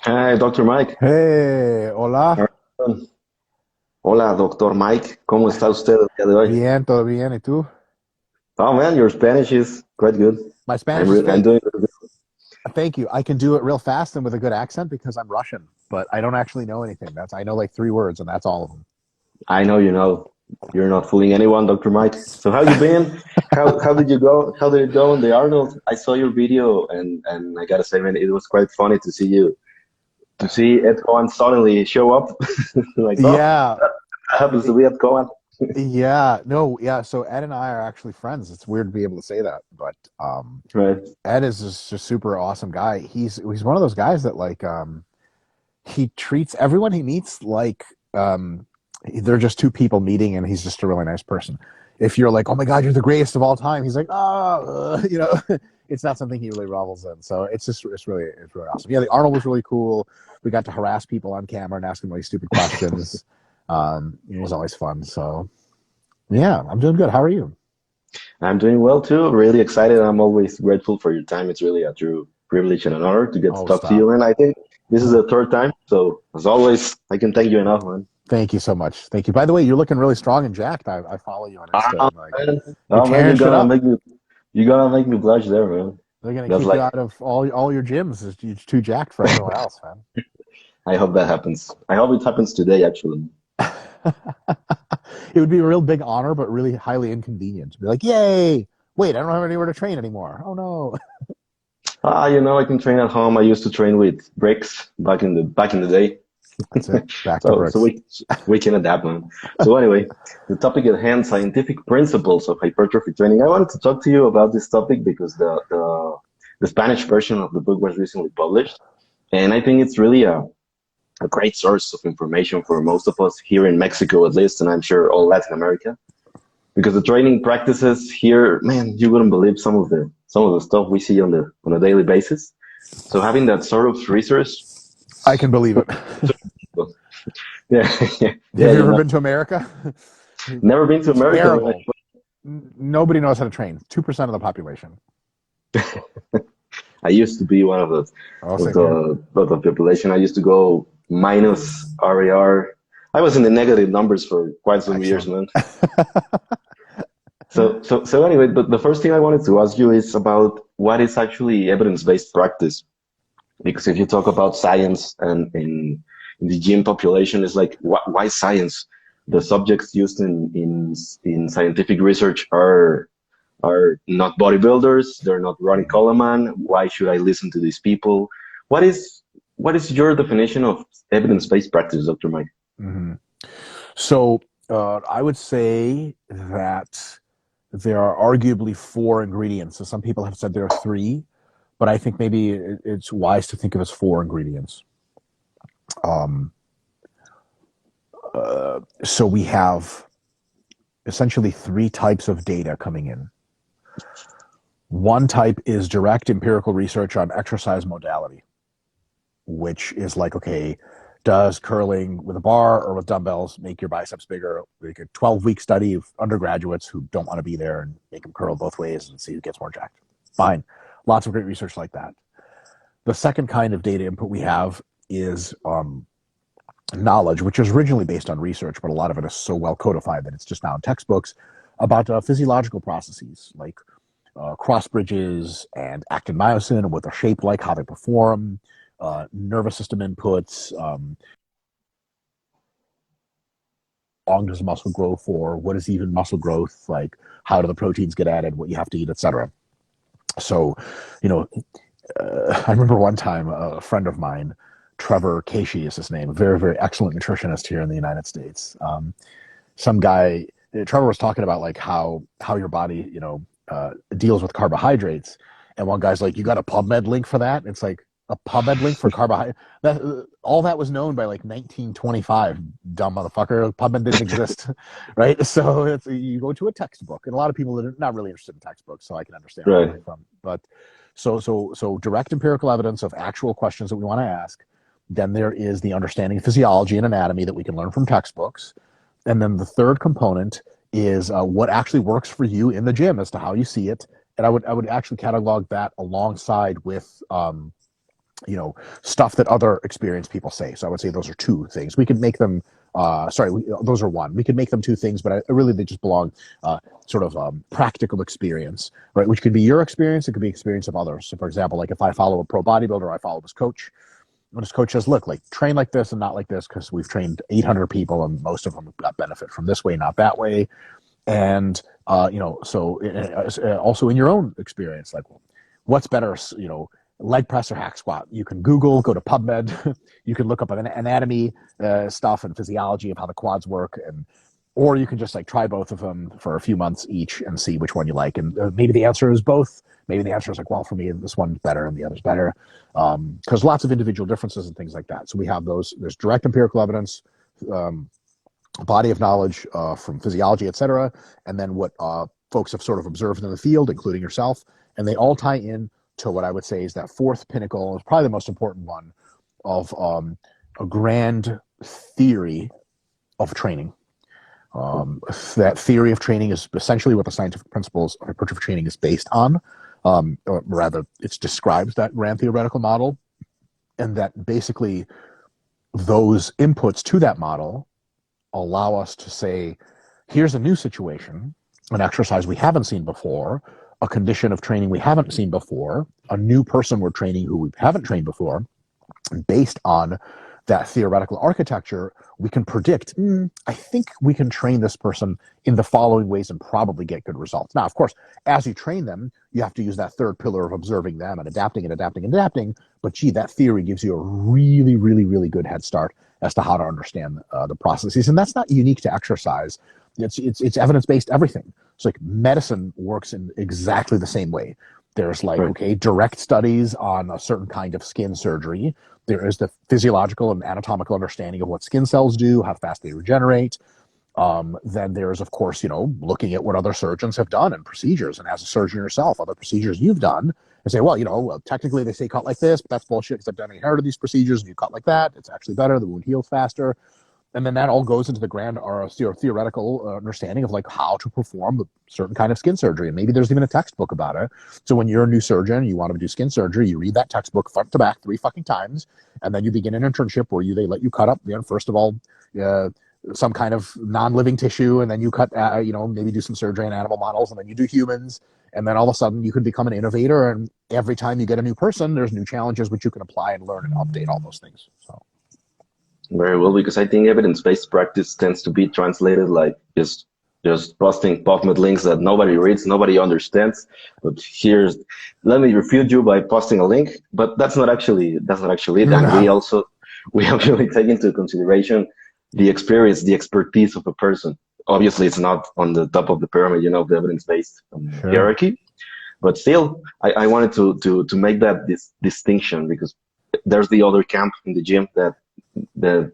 Hi, Dr. Mike. Hey, How hola. are you doing? Hola, Doctor Mike. ¿Cómo está usted el día de hoy? Bien, todo bien. ¿Y tú? Oh man, your Spanish is quite good. My Spanish is I'm fake. doing really good. Thank you. I can do it real fast and with a good accent because I'm Russian, but I don't actually know anything. I know like three words and that's all of them. I know you know. You're not fooling anyone, Dr. Mike. So how you been? How did you go? How did it go in the Arnold? I saw your video and I gotta say, man, it was quite funny to see you to see Ed Cohen suddenly show up. Like, oh, Yeah, that happens to be Ed Cohen. yeah, no, yeah. So Ed and I are actually friends. It's weird to be able to say that, but Right. Ed is just a super awesome guy. He's one of those guys that he treats everyone he meets like they're just two people meeting and he's just a really nice person. If you're like, oh my God, you're the greatest of all time, he's like, oh, it's not something he really revels in. So it's really awesome. Yeah, the Arnold was really cool. We got to harass people on camera and ask them really stupid questions. It was always fun. So yeah, I'm doing good. How are you? I'm doing well too. Really excited. I'm always grateful for your time. It's really a true privilege and an honor to get to Oh, talk to stop. you. And I think this is the third time. So as always, I can thank you enough, man. Thank you so much. Thank you. By the way, you're looking really strong and jacked. I follow you on Insta Oh and like man, you're oh man, tearing shit up. you're gonna make me blush there, man. They're gonna That's kick you like out of all your gyms. You're too jacked for everyone else, I hope that happens. I hope it happens today, actually. man. It would be a real big honor, but really highly inconvenient. To be like, yay! Wait, I don't have anywhere to train anymore. Oh no! I can train at home. I used to train with bricks back in the day. That's it. Back to So bricks. we can adapt, man. So anyway, the topic at hand, scientific principles of hypertrophy training. I wanted to talk to you about this topic because the Spanish version of the book was recently published, and I think it's really a great source of information for most of us here in Mexico, at least, and I'm sure all Latin America. Because the training practices here, man, you wouldn't believe some of the stuff we see on a daily basis. So having that sort of resource, I can believe it. yeah, yeah, yeah, Have you ever been to America? Never been to America, man. Terrible. Nobody knows how to train. 2% of the population. I used to be one of the Oh, of same here. the population. I used to go minus RAR. I was in the negative numbers for quite some years, Excellent. man. So anyway, but the first thing I wanted to ask you is about what is actually evidence-based practice. Because if you talk about science and in the gym population, it's like why science? The subjects used in scientific research are not bodybuilders. They're not Ronnie Coleman. Why should I listen to these people? What is what is your definition of evidence-based practice, Dr. Mike? Mm-hmm. So I would say that there are arguably four ingredients. So some people have said there are three, but I think maybe it's wise to think of as four ingredients. Um, so we have essentially three types of data coming in. One type is direct empirical research on exercise modality, which is like, okay, does curling with a bar or with dumbbells make your biceps bigger? Like a 12-week study of undergraduates who don't want to be there and make them curl both ways and see who gets more jacked. Fine. Lots of great research like that. The second kind of data input we have is knowledge, which is originally based on research, but a lot of it is so well codified that it's just now in textbooks about physiological processes like cross bridges and actin myosin and what they're shaped like, how they perform, nervous system inputs, how long does muscle grow for, what is even muscle growth, like how do the proteins get added, what you have to eat, etc. So, you know, I remember one time a friend of mine, Trevor Casey is his name, a very, very excellent nutritionist here in the United States. Some guy, Trevor was talking about like how your body, deals with carbohydrates. And one guy's like, you got a PubMed link for that? It's like a PubMed link for carbohydrate. All that was known by like 1925, dumb motherfucker. PubMed didn't exist, right? So you go to a textbook, and a lot of people are not really interested in textbooks, so I can understand where they're Right. coming from. But so direct empirical evidence of actual questions that we want to ask. Then there is the understanding of physiology and anatomy that we can learn from textbooks. And then the third component is what actually works for you in the gym as to how you see it. And I would actually catalog that alongside with stuff that other experienced people say. So I would say those are two things. We could make them, those are one. We could make them two things, but really they just belong practical experience, right? Which could be your experience, it could be experience of others. So for example, like if I follow a pro bodybuilder, I follow his coach. When his coach says, look, like train like this and not like this, because we've trained 800 people and most of them got benefit from this way, not that way. And, also in your own experience, like, well, what's better, leg press or hack squat? You can Google, go to PubMed, you can look up anatomy stuff and physiology of how the quads work, or you can just like try both of them for a few months each and see which one you like. And maybe the answer is both. Maybe the answer is like, well, for me, this one's better and the other's better. Because lots of individual differences and things like that. So we have those. There's direct empirical evidence, body of knowledge from physiology, et cetera, and then what folks have sort of observed in the field, including yourself, and they all tie in to what I would say is that fourth pinnacle, is probably the most important one, of a grand theory of training. That theory of training is essentially what the scientific principles of hypertrophy training is based on, or rather, it describes that grand theoretical model, and that basically those inputs to that model allow us to say, here's a new situation, an exercise we haven't seen before, a condition of training we haven't seen before, a new person we're training who we haven't trained before. Based on that theoretical architecture, we can predict, I think we can train this person in the following ways and probably get good results. Now, of course, as you train them, you have to use that third pillar of observing them and adapting and adapting and adapting. But gee, that theory gives you a really, really, really good head start as to how to understand the processes. And that's not unique to exercise. It's evidence-based everything. So like medicine works in exactly the same way. There's direct studies on a certain kind of skin surgery. There is the physiological and anatomical understanding of what skin cells do, how fast they regenerate. Then there's, of course, looking at what other surgeons have done and procedures. And as a surgeon yourself, other procedures you've done, and say, well, technically they say cut like this, but that's bullshit because I've done 800 of these procedures and you cut like that. It's actually better. The wound heals faster. And then that all goes into the grand or theoretical understanding of like how to perform a certain kind of skin surgery. And maybe there's even a textbook about it. So when you're a new surgeon, you want to do skin surgery, you read that textbook front to back 3 fucking times. And then you begin an internship where they let you cut up, first of all, some kind of non-living tissue. And then you cut, maybe do some surgery on animal models. And then you do humans. And then all of a sudden you can become an innovator. And every time you get a new person, there's new challenges which you can apply and learn and update all those things. So. Very well, because I think evidence-based practice tends to be translated like just posting PubMed links that nobody reads, nobody understands. But let me refute you by posting a link. But that's not actually it. And we actually take into consideration the experience, the expertise of a person. Obviously, it's not on the top of the pyramid, the evidence-based hierarchy. But still, I wanted to make that distinction, because there's the other camp in the gym that the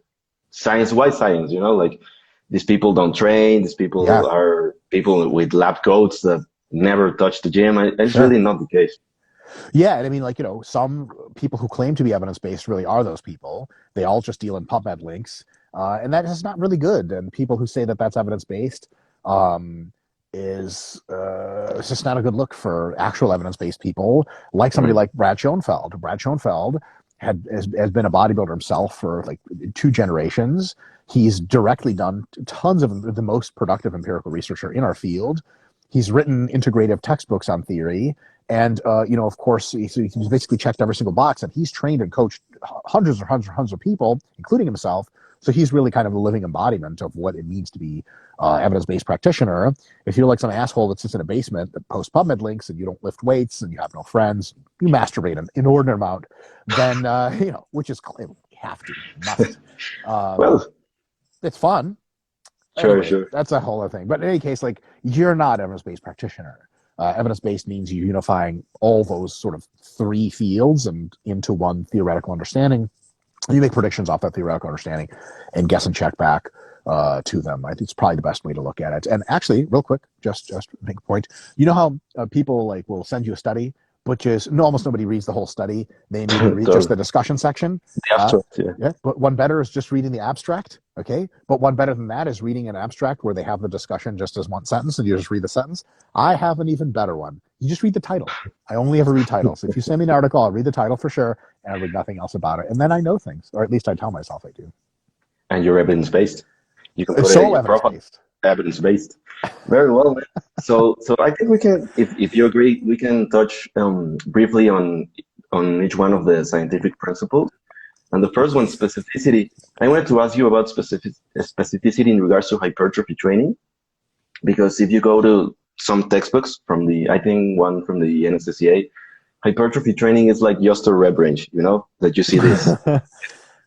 science, why science? Like these people don't train. These people are people with lab coats that never touch the gym. And it's really not the case. Yeah, and I mean, some people who claim to be evidence-based really are those people. They all just deal in PubMed links, and that is not really good. And people who say that that's evidence-based is it's just not a good look for actual evidence-based people, like somebody like Brad Schoenfeld. Brad Schoenfeld has been a bodybuilder himself for like 2 generations. He's directly done tons of the most productive empirical researcher in our field. He's written integrative textbooks on theory. And, of course, he's basically checked every single box, and he's trained and coached hundreds of people, including himself. So he's really kind of a living embodiment of what it means to be evidence-based practitioner. If you're like some asshole that sits in a basement that posts PubMed links and you don't lift weights and you have no friends, you masturbate an inordinate amount, then, which is, you have to, must. Well, it's fun. Sure. That's a whole other thing. But in any case, like, you're not an evidence-based practitioner. Evidence-based means you're unifying all those sort of 3 fields and into one theoretical understanding. You make predictions off that theoretical understanding and guess and check back to them. I think it's probably the best way to look at it. And actually, real quick, just make a point. You know how people will send you a study but just no, almost nobody reads the whole study. They maybe read just Totally. the discussion section. The abstract, yeah. Yeah, but one better is just reading the abstract. Okay, but one better than that is reading an abstract where they have the discussion just as one sentence, and you just read the sentence. I have an even better one. You just read the title. I only ever read titles. If you send me an article, I'll read the title for sure, and I read nothing else about it, and then I know things, or at least I tell myself I do. And you're ebriefing-based. You can put It's it in so your profile. evidence-based. Evidence-based. Very well, man. So I think we can, if you agree, we can touch briefly on each one of the scientific principles. And the first one, specificity. I wanted to ask you about specificity in regards to hypertrophy training, because if you go to some textbooks from I think one from the NSCA, hypertrophy training is like just a rep range, that you see this.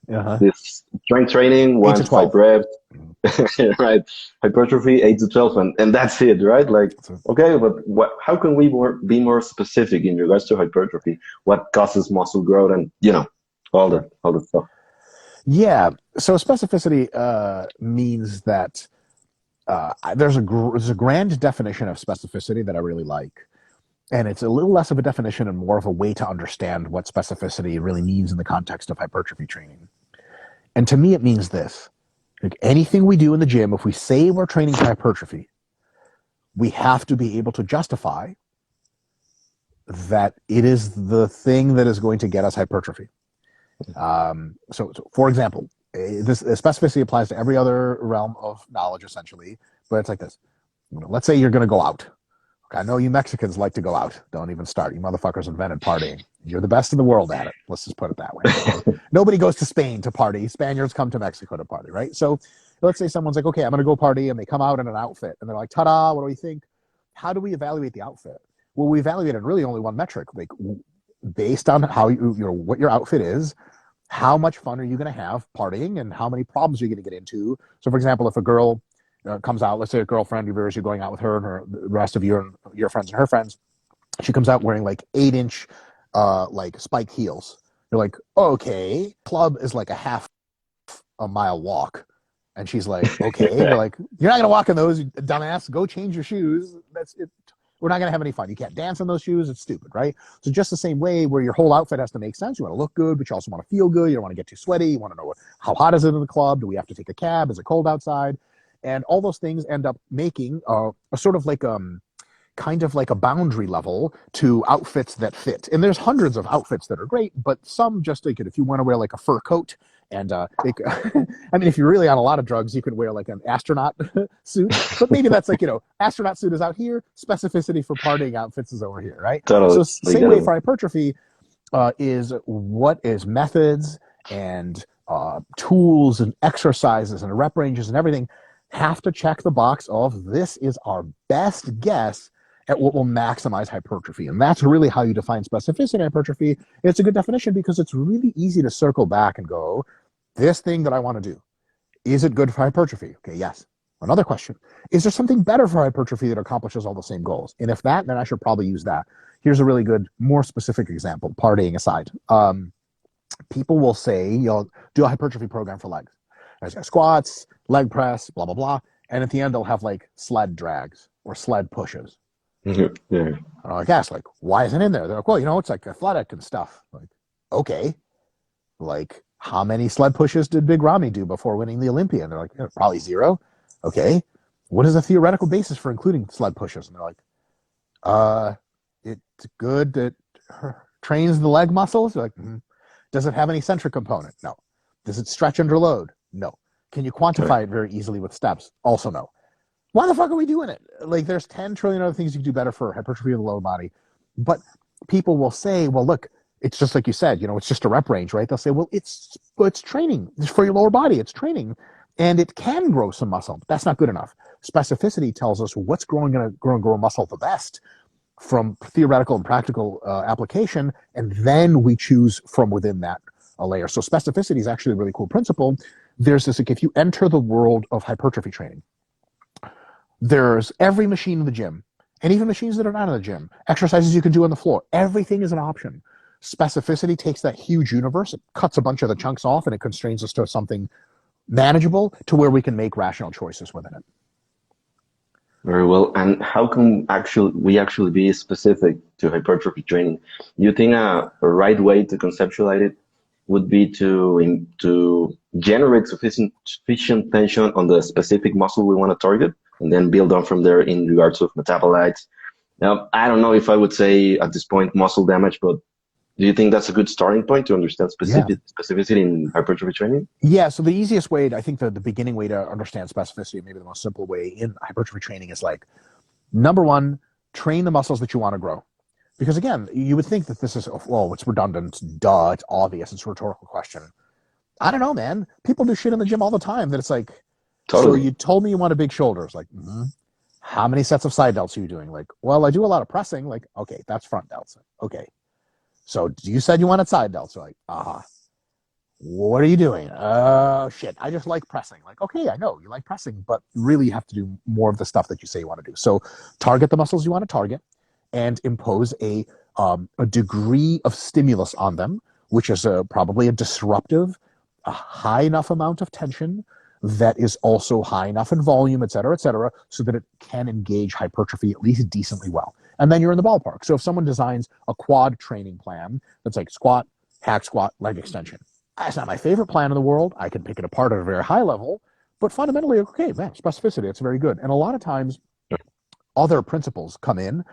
Uh-huh. This strength training, 8 1 to to 5 12. reps, right? Hypertrophy, 8 to 12, and that's it, right? Like, okay, but how can we be more specific in regards to hypertrophy? What causes muscle growth, and all the stuff. Yeah. So specificity means that there's a grand definition of specificity that I really like. And it's a little less of a definition and more of a way to understand what specificity really means in the context of hypertrophy training. And to me, it means this. Like anything we do in the gym, if we say we're training for hypertrophy, we have to be able to justify that it is the thing that is going to get us hypertrophy. So for example, this specificity applies to every other realm of knowledge, essentially, but it's like this. Let's say you're going to go out. I know you Mexicans like to go out. Don't even start. You motherfuckers invented partying. You're the best in the world at it. Let's just put it that way. Okay? Nobody goes to Spain to party. Spaniards come to Mexico to party, right? So let's say someone's like, okay, I'm going to go party, and they come out in an outfit, and they're like, ta-da, what do we think? How do we evaluate the outfit? Well, we evaluate it really only one metric, like based on how what your outfit is, how much fun are you going to have partying, and how many problems are you going to get into. So, for example, if a girl comes out, let's say a girlfriend of yours, you're going out with her and the rest of your friends and her friends, she comes out wearing like 8-inch like spike heels. You're like, okay, club is like a mile walk. And she's like, okay. And you're like, you're not gonna walk in those, dumbass. Go change your shoes. That's it. We're not gonna have any fun. You can't dance in those shoes. It's stupid, right? So just the same way where your whole outfit has to make sense. You want to look good, but you also want to feel good. You don't want to get too sweaty. You want to know how hot is it in the club? Do we have to take a cab? Is it cold outside? And all those things end up making a sort of like kind of like a boundary level to outfits that fit. And there's hundreds of outfits that are great, but some just like it. If you want to wear like a fur coat, and I mean, if you're really on a lot of drugs, you could wear like an astronaut suit. But maybe that's like astronaut suit is out here. Specificity for partying outfits is over here, right? Totally. So same way for hypertrophy is what is methods and tools and exercises and rep ranges and everything have to check the box of this is our best guess at what will maximize hypertrophy. And that's really how you define specificity in hypertrophy. And it's a good definition because it's really easy to circle back and go, this thing that I want to do, is it good for hypertrophy? Okay, yes. Another question, is there something better for hypertrophy that accomplishes all the same goals? And if that, then I should probably use that. Here's a really good, more specific example, partying aside. People will say, do a hypertrophy program for legs. There's squats, leg press, blah, blah, blah. And at the end, they'll have like sled drags or sled pushes. Mm-hmm. Yeah. I guess, like, why isn't it in there? They're like, well, it's like athletic and stuff. Like, okay. Like, how many sled pushes did Big Ramy do before winning the Olympia? And they're like, probably 0. Okay. What is the theoretical basis for including sled pushes? And they're like, it's good that trains the leg muscles. You're like, Does it have any centric component? No. Does it stretch under load? No. Can you quantify it very easily with steps? Also no. Why the fuck are we doing it? Like, there's 10 trillion other things you can do better for hypertrophy of the lower body. But people will say, well, look, it's just like you said, it's just a rep range, right? They'll say, well, it's training. It's for your lower body. It's training. And it can grow some muscle. But that's not good enough. Specificity tells us what's going to grow muscle the best from theoretical and practical application. And then we choose from within that a layer. So specificity is actually a really cool principle. There's this, like, if you enter the world of hypertrophy training, there's every machine in the gym, and even machines that are not in the gym, exercises you can do on the floor. Everything is an option. Specificity takes that huge universe, it cuts a bunch of the chunks off, and it constrains us to something manageable to where we can make rational choices within it. Very well. And how can we actually be specific to hypertrophy training? You think a right way to conceptualize it would be to generate sufficient tension on the specific muscle we want to target, and then build on from there in regards of metabolites. Now, I don't know if I would say at this point muscle damage, but do you think that's a good starting point to understand Yeah. specificity in hypertrophy training? Yeah. So the easiest way, I think the beginning way to understand specificity, maybe the most simple way in hypertrophy training is like, number one, train the muscles that you want to grow. Because again, you would think that this is, well, it's redundant, duh, it's obvious, it's a rhetorical question. I don't know, man. People do shit in the gym all the time that it's like, so Totally. you told me you wanted big shoulders. Like, how many sets of side delts are you doing? Like, well, I do a lot of pressing. Like, okay, that's front delts. Okay. So you said you wanted side delts. So like, what are you doing? Oh, shit. I just like pressing. Like, okay, I know you like pressing, but really you have to do more of the stuff that you say you want to do. So target the muscles you want to target and impose a degree of stimulus on them, which is probably a disruptive, a high enough amount of tension that is also high enough in volume, et cetera, so that it can engage hypertrophy at least decently well. And then you're in the ballpark. So if someone designs a quad training plan that's like squat, hack squat, leg extension, that's not my favorite plan in the world. I can pick it apart at a very high level, but fundamentally, okay, man, specificity, it's very good. And a lot of times, other principles come in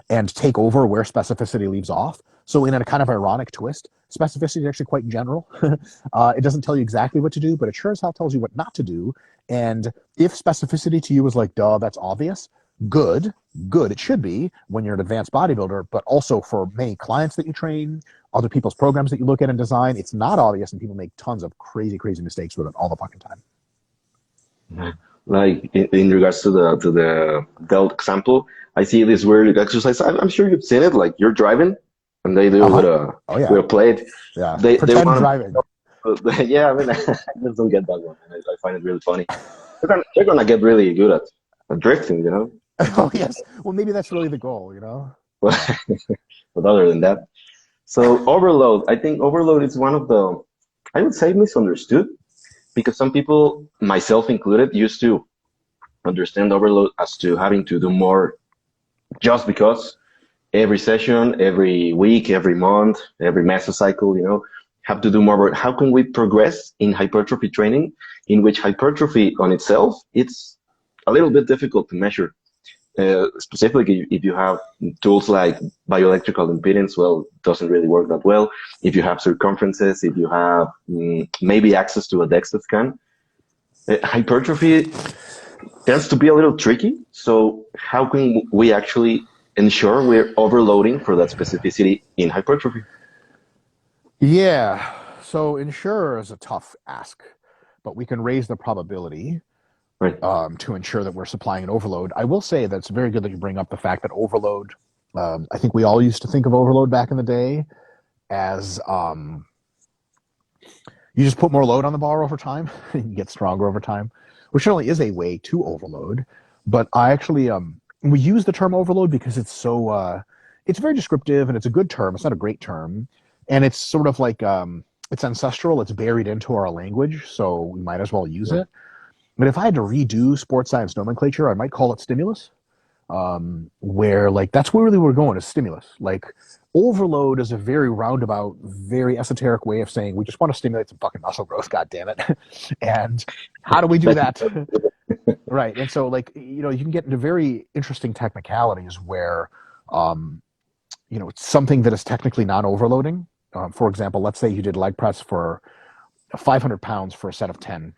and take over where specificity leaves off. So in a kind of ironic twist, specificity is actually quite general. It doesn't tell you exactly what to do, but it sure as hell tells you what not to do. And if specificity to you is like, duh, that's obvious, good, it should be when you're an advanced bodybuilder, but also for many clients that you train, other people's programs that you look at and design, it's not obvious, and people make tons of crazy mistakes with it all the fucking time. Like in regards to the delt example, I see this weird exercise. I'm sure you've seen it. Like you're driving, and they do Uh-huh. Oh with yeah. a plate. Yeah. They Pretend want driving. to. Yeah, I mean, I just don't get that one. I find it really funny. They're gonna get really good at drifting, you know. Oh yes. Well, maybe that's really the goal, you know? But Yeah. but other than that, so overload. I think overload is one of the, I would say, misunderstood, because some people, myself included, used to understand overload as to having to do more just because every session, every week, every month, every mesocycle, have to do more. But how can we progress in hypertrophy training, in which hypertrophy on itself, it's a little bit difficult to measure? Specifically, if you have tools like bioelectrical impedance, well, it doesn't really work that well. If you have circumferences, if you have maybe access to a DEXA scan, hypertrophy tends to be a little tricky. So how can we actually ensure we're overloading for that specificity in hypertrophy? Yeah. So insurer is a tough ask, but we can raise the probability Right. to ensure that we're supplying an overload. I will say that's very good that you bring up the fact that overload. I think we all used to think of overload back in the day as you just put more load on the bar over time, and you get stronger over time, which certainly is a way to overload. But I actually we use the term overload because it's so it's very descriptive and it's a good term. It's not a great term, and it's sort of like it's ancestral. It's buried into our language, so we might as well use Yeah. it. But if I had to redo sports science nomenclature, I might call it stimulus, where like that's where really we're going is stimulus. Like overload is a very roundabout, very esoteric way of saying we just want to stimulate some fucking muscle growth, god damn it. And how do we do Like, that? Right. And so like, you can get into very interesting technicalities where it's something that is technically not overloading. For example, let's say you did leg press for 500 pounds for a set of 10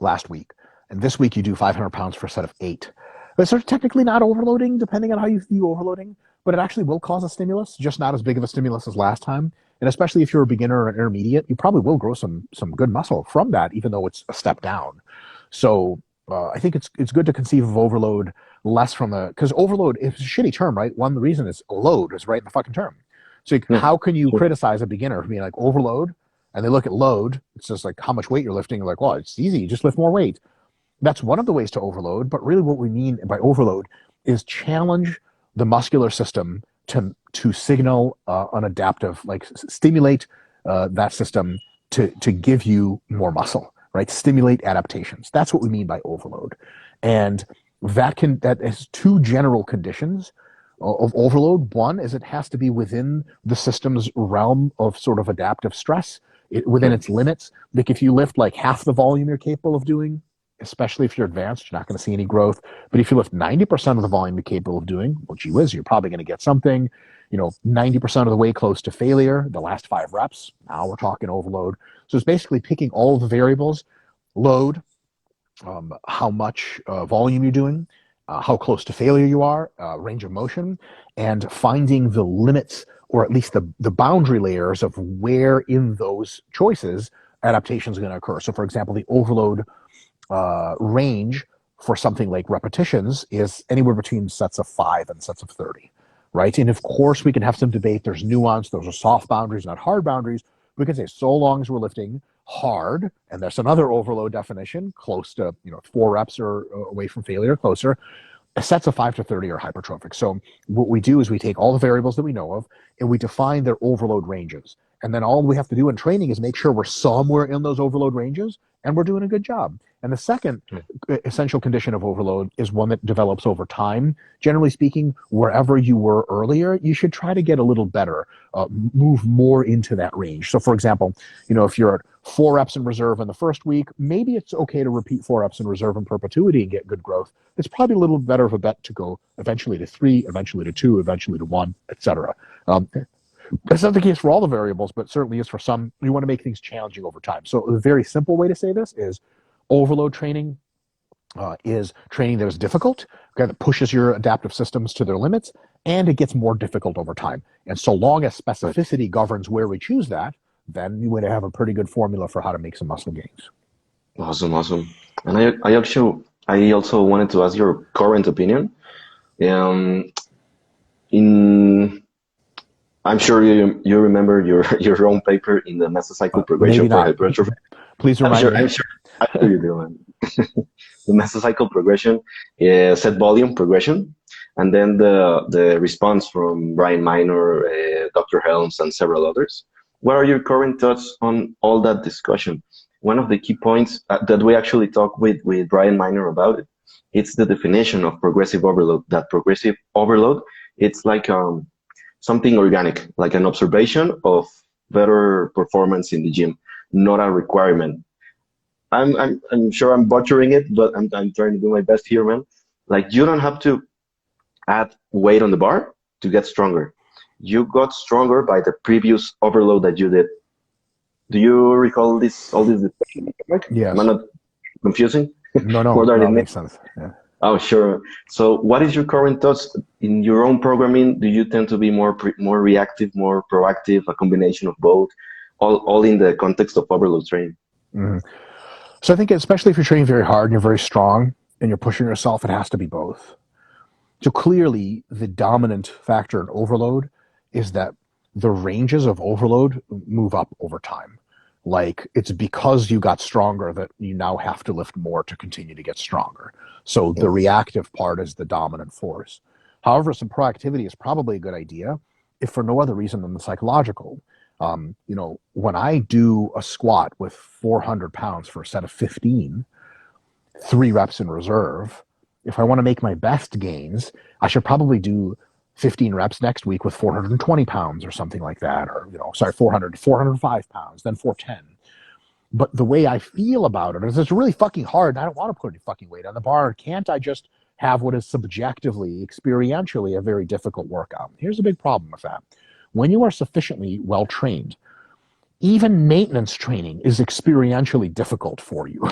last week. And this week you do 500 pounds for a set of 8. But it's sort of technically not overloading, depending on how you view overloading, but it actually will cause a stimulus, just not as big of a stimulus as last time. And especially if you're a beginner or an intermediate, you probably will grow some good muscle from that, even though it's a step down. So I think it's good to conceive of overload less from because overload is a shitty term, right? One the reason is load is right in the fucking term. So yeah, how can you sure. criticize a beginner for being like overload? And they look at load, it's just like how much weight you're lifting. You're like, well, it's easy, you just lift more weight. That's one of the ways to overload, but really what we mean by overload is challenge the muscular system to signal an adaptive, like stimulate that system to give you more muscle, right? Stimulate adaptations. That's what we mean by overload. And That has two general conditions of overload. One is it has to be within the system's realm of sort of adaptive stress, within its limits. Like if you lift like half the volume you're capable of doing, especially if you're advanced, you're not going to see any growth. But if you lift 90% of the volume you're capable of doing, well, gee whiz, you're probably going to get something. 90% of the way close to failure, the last 5 reps, now we're talking overload. So it's basically picking all of the variables: load, how much volume you're doing, how close to failure you are, range of motion, and finding the limits, or at least the boundary layers of where in those choices adaptation is going to occur. So for example, the overload range for something like repetitions is anywhere between sets of 5 and sets of 30, right? And of course, we can have some debate. There's nuance. Those are soft boundaries, not hard boundaries. We can say so long as we're lifting hard, and there's another overload definition, close to 4 reps or away from failure, closer. Sets of 5 to 30 are hypertrophic. So what we do is we take all the variables that we know of and we define their overload ranges. And then all we have to do in training is make sure we're somewhere in those overload ranges and we're doing a good job. And the second essential condition of overload is one that develops over time. Generally speaking, wherever you were earlier, you should try to get a little better, move more into that range. So for example, if you're at 4 reps in reserve in the first week, maybe it's okay to repeat 4 reps in reserve in perpetuity and get good growth. It's probably a little better of a bet to go eventually to 3, eventually to 2, eventually to 1, etc. That's not the case for all the variables, but certainly is for some. We want to make things challenging over time. So a very simple way to say this is overload training is training that is difficult, that pushes your adaptive systems to their limits, and it gets more difficult over time. And so long as specificity governs where we choose that, then you would have a pretty good formula for how to make some muscle gains. Awesome. And I also wanted to ask your current opinion. I'm sure you remember your own paper in the mesocycle progression for hypertrophy. Please remind me. I'm sure you do, man. The mesocycle progression, set volume progression, and then the response from Brian Minor, Dr. Helms, and several others. What are your current thoughts on all that discussion? One of the key points that we actually talked with Brian Minor about it's the definition of progressive overload. That progressive overload, it's like something organic, like an observation of better performance in the gym, not a requirement. I'm sure I'm butchering it, but I'm trying to do my best here, man. Like you don't have to add weight on the bar to get stronger. You got stronger by the previous overload that you did. Do you recall all this discussion? Yes. Am I not confusing? No, that makes sense. Yeah. Oh, sure. So what is your current thoughts in your own programming? Do you tend to be more reactive, more proactive, a combination of both, all in the context of overload training? Mm-hmm. So I think especially if you're training very hard and you're very strong and you're pushing yourself, it has to be both. So clearly the dominant factor in overload is that the ranges of overload move up over time. Like it's because you got stronger that you now have to lift more to continue to get stronger. So the reactive part is the dominant force. However, some proactivity is probably a good idea if for no other reason than the psychological. When I do a squat with 400 pounds for a set of 15, 3 reps in reserve, if I want to make my best gains, I should probably do 15 reps next week with 420 pounds or something like that, or 405 pounds, then 410. But the way I feel about it is it's really fucking hard and I don't want to put any fucking weight on the bar. Can't I just have what is subjectively, experientially a very difficult workout? Here's a big problem with that. When you are sufficiently well trained, even maintenance training is experientially difficult for you.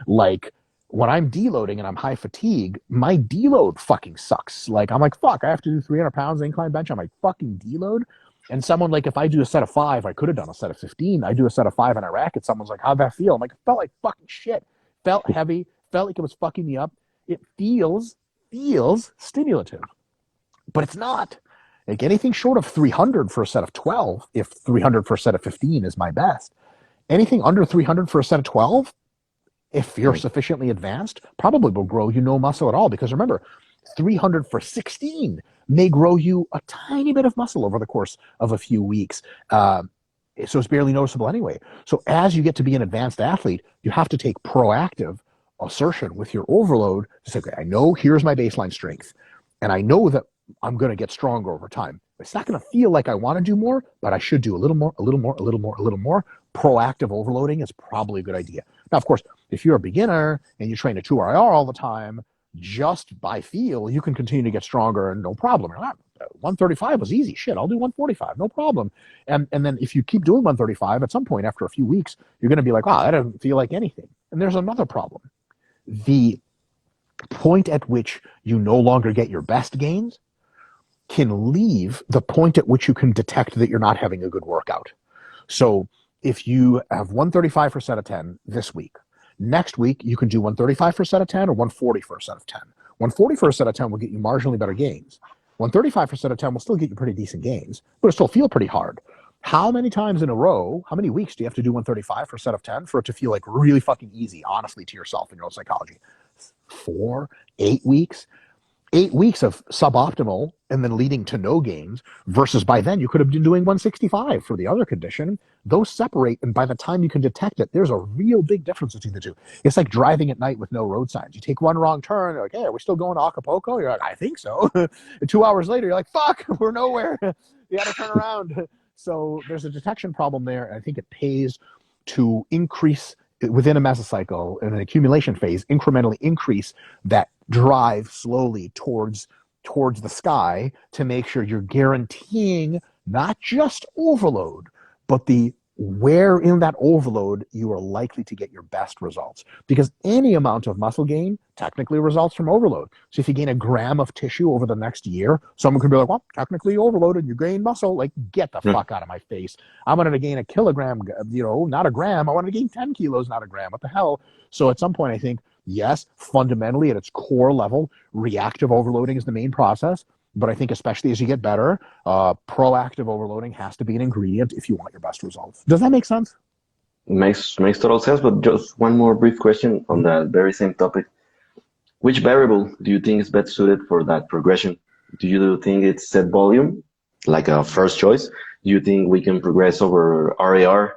Like when I'm deloading and I'm high fatigue, my deload fucking sucks. Like I'm like, fuck, I have to do 300 pounds incline bench on my fucking deload. And someone like, if I do a set of 5, I could have done a set of 15. I do a set of 5 in a racket. Someone's like, how'd that feel? I'm like, it felt like fucking shit. Felt heavy. Felt like it was fucking me up. It feels stimulative, but it's not. Like anything short of 300 for a set of 12, if 300 for a set of 15 is my best, anything under 300 for a set of 12, if you're sufficiently advanced, probably will grow you no muscle at all. Because remember, 300 for 16 may grow you a tiny bit of muscle over the course of a few weeks. So it's barely noticeable anyway. So as you get to be an advanced athlete, you have to take proactive assertion with your overload to say, okay, I know here's my baseline strength, and I know that I'm going to get stronger over time. It's not going to feel like I want to do more, but I should do a little more, a little more, a little more, a little more. Proactive overloading is probably a good idea. Now, of course, if you're a beginner and you train a 2RIR all the time, just by feel, you can continue to get stronger and no problem. 135 was easy. Shit, I'll do 145, no problem. And then if you keep doing 135, at some point after a few weeks, you're going to be like, wow, that doesn't feel like anything. And there's another problem. The point at which you no longer get your best gains can leave the point at which you can detect that you're not having a good workout. So if you have 135 for a set of 10 this week, next week you can do 135 for a set of 10 or 140 for a set of 10. 140 for a set of 10 will get you marginally better gains. 135 for a set of 10 will still get you pretty decent gains, but it'll still feel pretty hard. How many times in a row, how many weeks do you have to do 135 for a set of 10 for it to feel like really fucking easy, honestly, to yourself in your own psychology? 4, 8 weeks? 8 weeks of suboptimal and then leading to no gains versus by then you could have been doing 165 for the other condition. Those separate, and by the time you can detect it, there's a real big difference between the two. It's like driving at night with no road signs. You take one wrong turn, you're like, hey, are we still going to Acapulco? You're like, I think so. And 2 hours later, you're like, fuck, we're nowhere. You got to turn around. So there's a detection problem there, and I think it pays to increase within a mesocycle in an accumulation phase, incrementally increase that drive slowly towards the sky to make sure you're guaranteeing not just overload, but the where in that overload you are likely to get your best results. Because any amount of muscle gain technically results from overload. So if you gain a gram of tissue over the next year, someone could be like, well, technically you overloaded, you gained muscle. Like, get the fuck out of my face. I wanted to gain a kilogram, not a gram. I wanted to gain 10 kilos, not a gram. What the hell? So at some point, I think, yes, fundamentally at its core level, reactive overloading is the main process. But I think especially as you get better, proactive overloading has to be an ingredient if you want your best results. Does that make sense? Makes total sense, but just one more brief question on that very same topic. Which variable do you think is best suited for that progression? Do you think it's set volume, like a first choice? Do you think we can progress over RAR?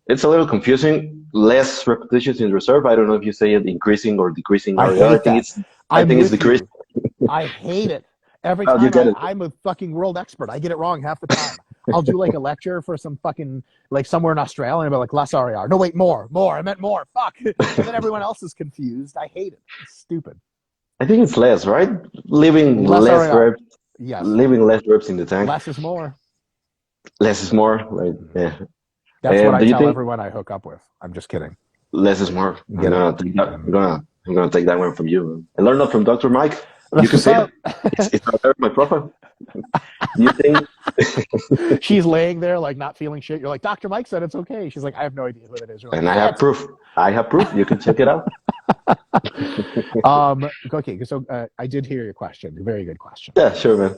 It's a little confusing. Less repetitions in reserve. I don't know if you say it increasing or decreasing I RAR. hate that. I I'm think it's with decreasing. you. I hate it. Every How do you time get it? I'm a fucking world expert. I get it wrong half the time. I'll do like a lecture for some fucking, like somewhere in Australia, and I'll be like, less RAR. No, wait, more. I meant more. Fuck. And then everyone else is confused. I hate it. It's stupid. I think it's less, right? Leaving Less less RAR. reps, Yes. leaving less reps in the tank. Less is more. Less is more. Right? Yeah. That's what I Do you tell think everyone I hook up with. I'm just kidding. less is more? I'm Get it? gonna take that. I'm gonna take that one from you. I learned that from Dr. Mike. You That's can what's say up. it's right there in my profile. Do you think? She's laying there like not feeling shit. You're like, Dr. Mike said it's okay. She's like, I have no idea who that is. You're like, And I have shit. proof. I have proof. You can check it out. Okay, so I did hear your question. Very good question. Yeah, sure, man.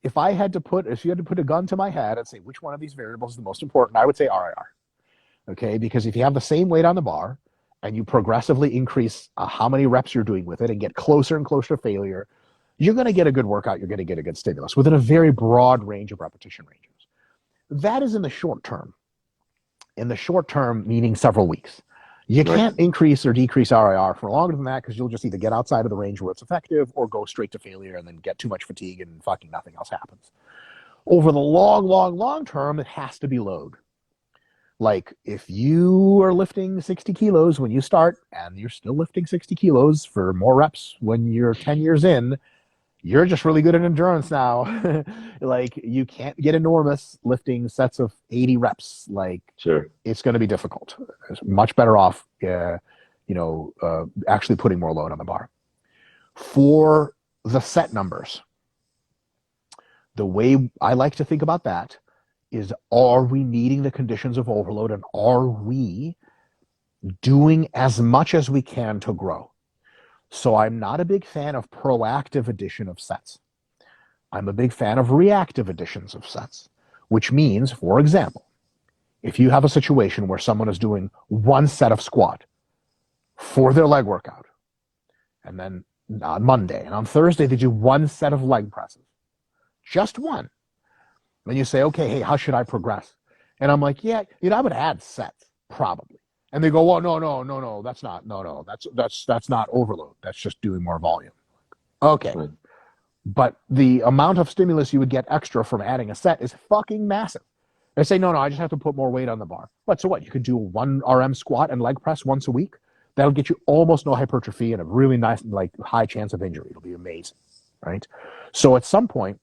If you had to put a gun to my head and say which one of these variables is the most important, I would say RIR. Okay, because if you have the same weight on the bar and you progressively increase how many reps you're doing with it and get closer and closer to failure, you're going to get a good workout. You're going to get a good stimulus within a very broad range of repetition ranges. That is in the short term. In the short term, meaning several weeks. You can't increase or decrease RIR for longer than that because you'll just either get outside of the range where it's effective or go straight to failure and then get too much fatigue and fucking nothing else happens. Over the long term, it has to be load. Like if you are lifting 60 kilos when you start and you're still lifting 60 kilos for more reps when you're 10 years in, you're just really good at endurance now. Like you can't get enormous lifting sets of 80 reps. Like Sure. It's going to be difficult. It's much better off, actually putting more load on the bar. For the set numbers, the way I like to think about that is, are we meeting the conditions of overload and are we doing as much as we can to grow? So I'm not a big fan of proactive addition of sets. I'm a big fan of reactive additions of sets, which means, for example, if you have a situation where someone is doing one set of squat for their leg workout, and then on Monday and on Thursday they do one set of leg presses, just one, then you say, okay, hey, how should I progress? And I'm like, yeah, I would add sets, probably. And they go, well, no, that's not, no, that's not overload. That's just doing more volume. Okay. Right. But the amount of stimulus you would get extra from adding a set is fucking massive. They say, no, I just have to put more weight on the bar. But so what? You could do 1 RM squat and leg press once a week. That'll get you almost no hypertrophy and a really nice, like, high chance of injury. It'll be amazing, right? So at some point,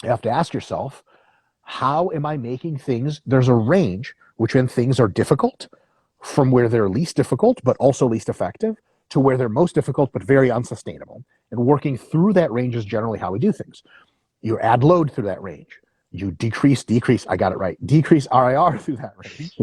you have to ask yourself, how am I making things? There's a range which when things are difficult, from where they're least difficult but also least effective, to where they're most difficult but very unsustainable. And working through that range is generally how we do things. You add load through that range. You decrease, I got it right, decrease RIR through that range.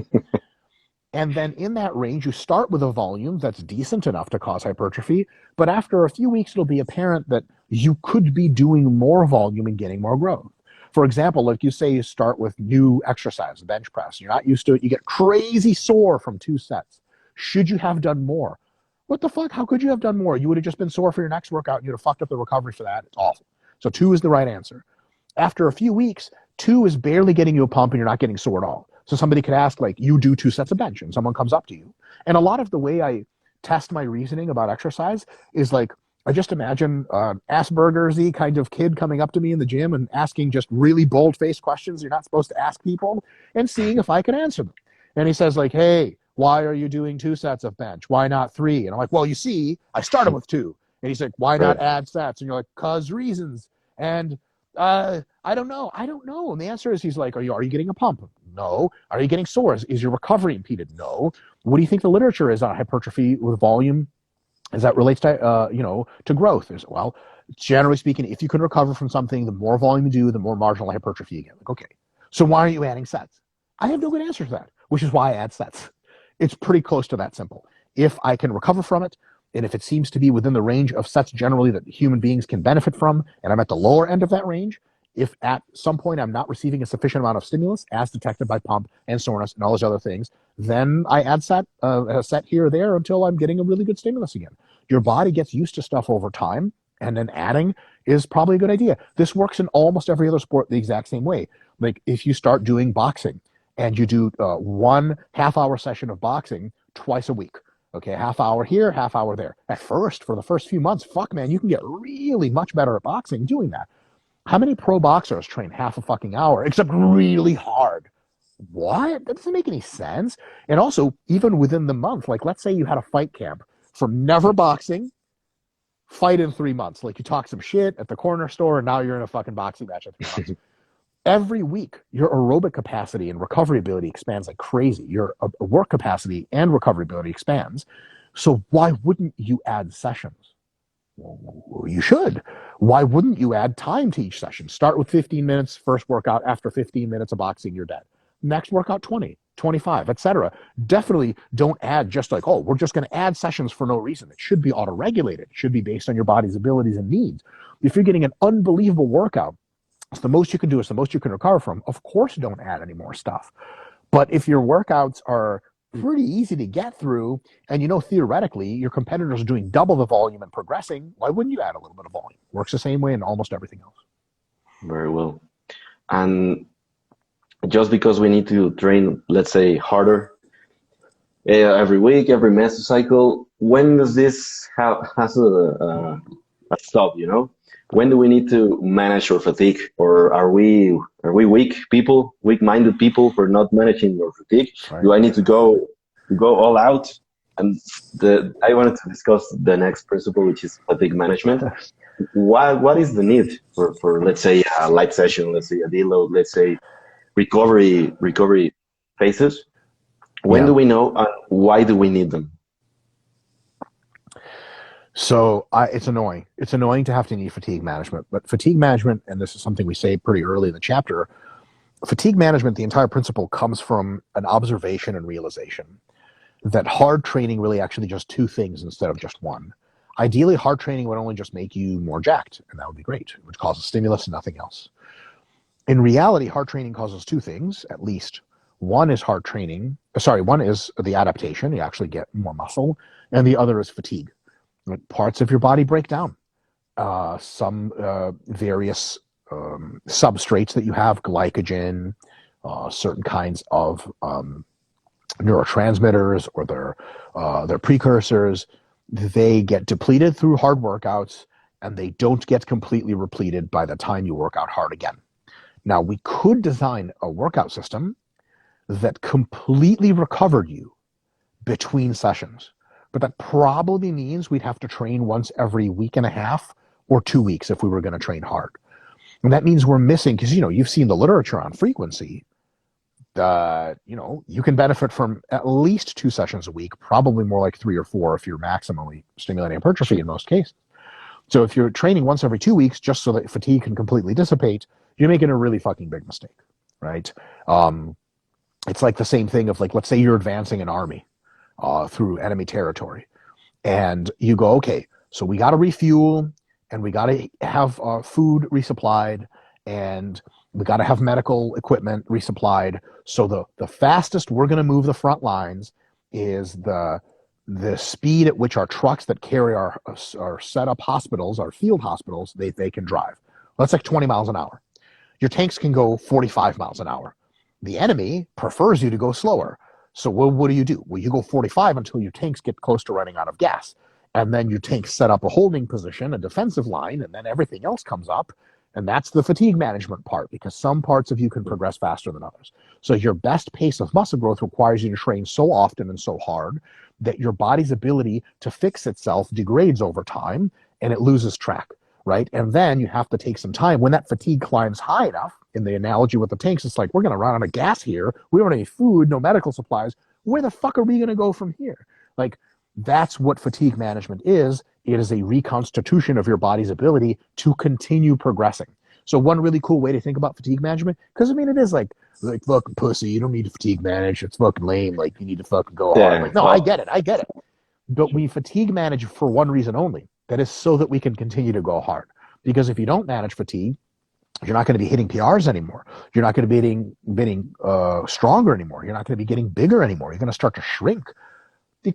And then in that range, you start with a volume that's decent enough to cause hypertrophy, but after a few weeks, it'll be apparent that you could be doing more volume and getting more growth. For example, like you say, you start with new exercise, bench press. You're not used to it. You get crazy sore from 2 sets. Should you have done more? What the fuck? How could you have done more? You would have just been sore for your next workout and you'd have fucked up the recovery for that. It's awful. So 2 is the right answer. After a few weeks, 2 is barely getting you a pump and you're not getting sore at all. So somebody could ask, like, you do 2 sets of bench and someone comes up to you. And a lot of the way I test my reasoning about exercise is like, I just imagine Asperger's-y kind of kid coming up to me in the gym and asking just really bold-faced questions you're not supposed to ask people and seeing if I can answer them. And he says, like, hey, why are you doing 2 sets of bench? Why not 3? And I'm like, well, you see, I started with 2. And he's like, why not add sets? And you're like, 'cause reasons. And I don't know. And the answer is, he's like, are you getting a pump? No. Are you getting sore? Is your recovery impeded? No. What do you think the literature is on hypertrophy with volume as that relates to, to growth? Well, generally speaking, if you can recover from something, the more volume you do, the more marginal hypertrophy you get. Like, okay, so why are you adding sets? I have no good answer to that, which is why I add sets. It's pretty close to that simple. If I can recover from it, and if it seems to be within the range of sets generally that human beings can benefit from, and I'm at the lower end of that range, if at some point I'm not receiving a sufficient amount of stimulus, as detected by pump and soreness and all those other things, then I add a set here or there until I'm getting a really good stimulus again. Your body gets used to stuff over time, and then adding is probably a good idea. This works in almost every other sport the exact same way. Like if you start doing boxing and you do 1 half-hour session of boxing twice a week, okay, half hour here, half hour there. At first, for the first few months, fuck man, you can get really much better at boxing doing that. How many pro boxers train half a fucking hour, except really hard? What? That doesn't make any sense. And also, even within the month, like let's say you had a fight camp from never boxing, fight in 3 months. Like you talk some shit at the corner store and now you're in a fucking boxing match in 3 months. Every week, your aerobic capacity and recovery ability expands like crazy. Your work capacity and recovery ability expands. So why wouldn't you add sessions? Well, you should. Why wouldn't you add time to each session? Start with 15 minutes, first workout. After 15 minutes of boxing, you're dead. Next workout, 20, 25, etc. Definitely don't add just like, oh, we're just going to add sessions for no reason. It should be auto-regulated. It should be based on your body's abilities and needs. If you're getting an unbelievable workout, it's the most you can do, it's the most you can recover from. Of course, don't add any more stuff. But if your workouts are pretty easy to get through, and theoretically, your competitors are doing double the volume and progressing, why wouldn't you add a little bit of volume? Works the same way in almost everything else. Very well. And just because we need to train, let's say, harder every week, every mesocycle, when does this has a stop, When do we need to manage our fatigue, or are we weak-minded people for not managing our fatigue? Right. Do I need to go all out? And I wanted to discuss the next principle, which is fatigue management. What is the need for let's say a light session, let's say a deload, let's say recovery phases? When do we know, and why do we need them? So it's annoying. It's annoying to have to need fatigue management. But fatigue management, and this is something we say pretty early in the chapter, fatigue management, the entire principle comes from an observation and realization that hard training really actually does 2 things instead of just 1. Ideally, hard training would only just make you more jacked, and that would be great, which causes stimulus and nothing else. In reality, hard training causes 2 things, at least. One is one is the adaptation. You actually get more muscle. And the other is fatigue. Parts of your body break down. Some various substrates that you have, glycogen, certain kinds of neurotransmitters or their precursors, they get depleted through hard workouts, and they don't get completely repleted by the time you work out hard again. Now, we could design a workout system that completely recovered you between sessions, but that probably means we'd have to train once every week and a half or 2 weeks if we were going to train hard. And that means we're missing, because you've seen the literature on frequency. You can benefit from at least 2 sessions a week, probably more like 3 or 4 if you're maximally stimulating hypertrophy in most cases. So if you're training once every 2 weeks just so that fatigue can completely dissipate, you're making a really fucking big mistake, right? It's like the same thing of, like, let's say you're advancing an army through enemy territory, and you go, okay, so we got to refuel, and we got to have food resupplied, and we got to have medical equipment resupplied. So the fastest we're going to move the front lines is the speed at which our trucks that carry our set up hospitals, our field hospitals, they can drive. That's like 20 miles an hour. Your tanks can go 45 miles an hour. The enemy prefers you to go slower. So what do? Well, you go 45 until your tanks get close to running out of gas. And then your tanks set up a holding position, a defensive line, and then everything else comes up. And that's the fatigue management part, because some parts of you can progress faster than others. So your best pace of muscle growth requires you to train so often and so hard that your body's ability to fix itself degrades over time and it loses track, right? And then you have to take some time. When that fatigue climbs high enough, in the analogy with the tanks, it's like, we're going to run out of gas here. We don't have any food, no medical supplies. Where the fuck are we going to go from here? Like, that's what fatigue management is. It is a reconstitution of your body's ability to continue progressing. So one really cool way to think about fatigue management, because it is like fucking pussy, you don't need to fatigue manage. It's fucking lame. Like, you need to fucking go hard. Like, no, I get it. But we fatigue manage for one reason only. That is so that we can continue to go hard. Because if you don't manage fatigue, you're not going to be hitting PRs anymore. You're not going to be getting stronger anymore. You're not going to be getting bigger anymore. You're going to start to shrink.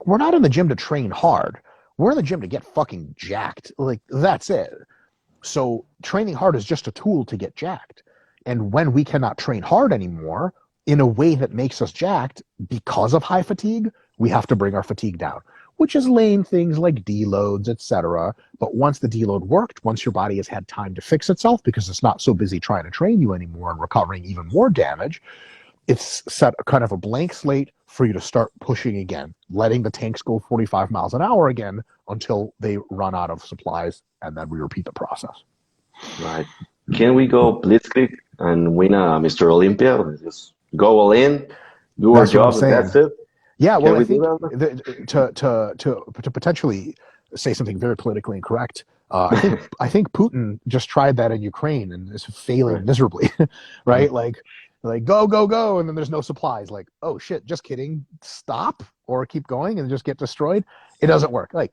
We're not in the gym to train hard. We're in the gym to get fucking jacked. Like, that's it. So training hard is just a tool to get jacked. And when we cannot train hard anymore in a way that makes us jacked because of high fatigue, we have to bring our fatigue down, which is laying things like deloads, etc. But once the deload worked, once your body has had time to fix itself because it's not so busy trying to train you anymore and recovering even more damage, it's set a kind of a blank slate for you to start pushing again, letting the tanks go 45 miles an hour again until they run out of supplies, and then we repeat the process. Right. Can we go blitzkrieg and win a Mr. Olympia? Just go all in, do our job, and that's it? Yeah, well, I think to potentially say something very politically incorrect, I think Putin just tried that in Ukraine and is failing miserably, right? Like go, and then there's no supplies. Like, oh shit, just kidding. Stop or keep going and just get destroyed. It doesn't work. Like,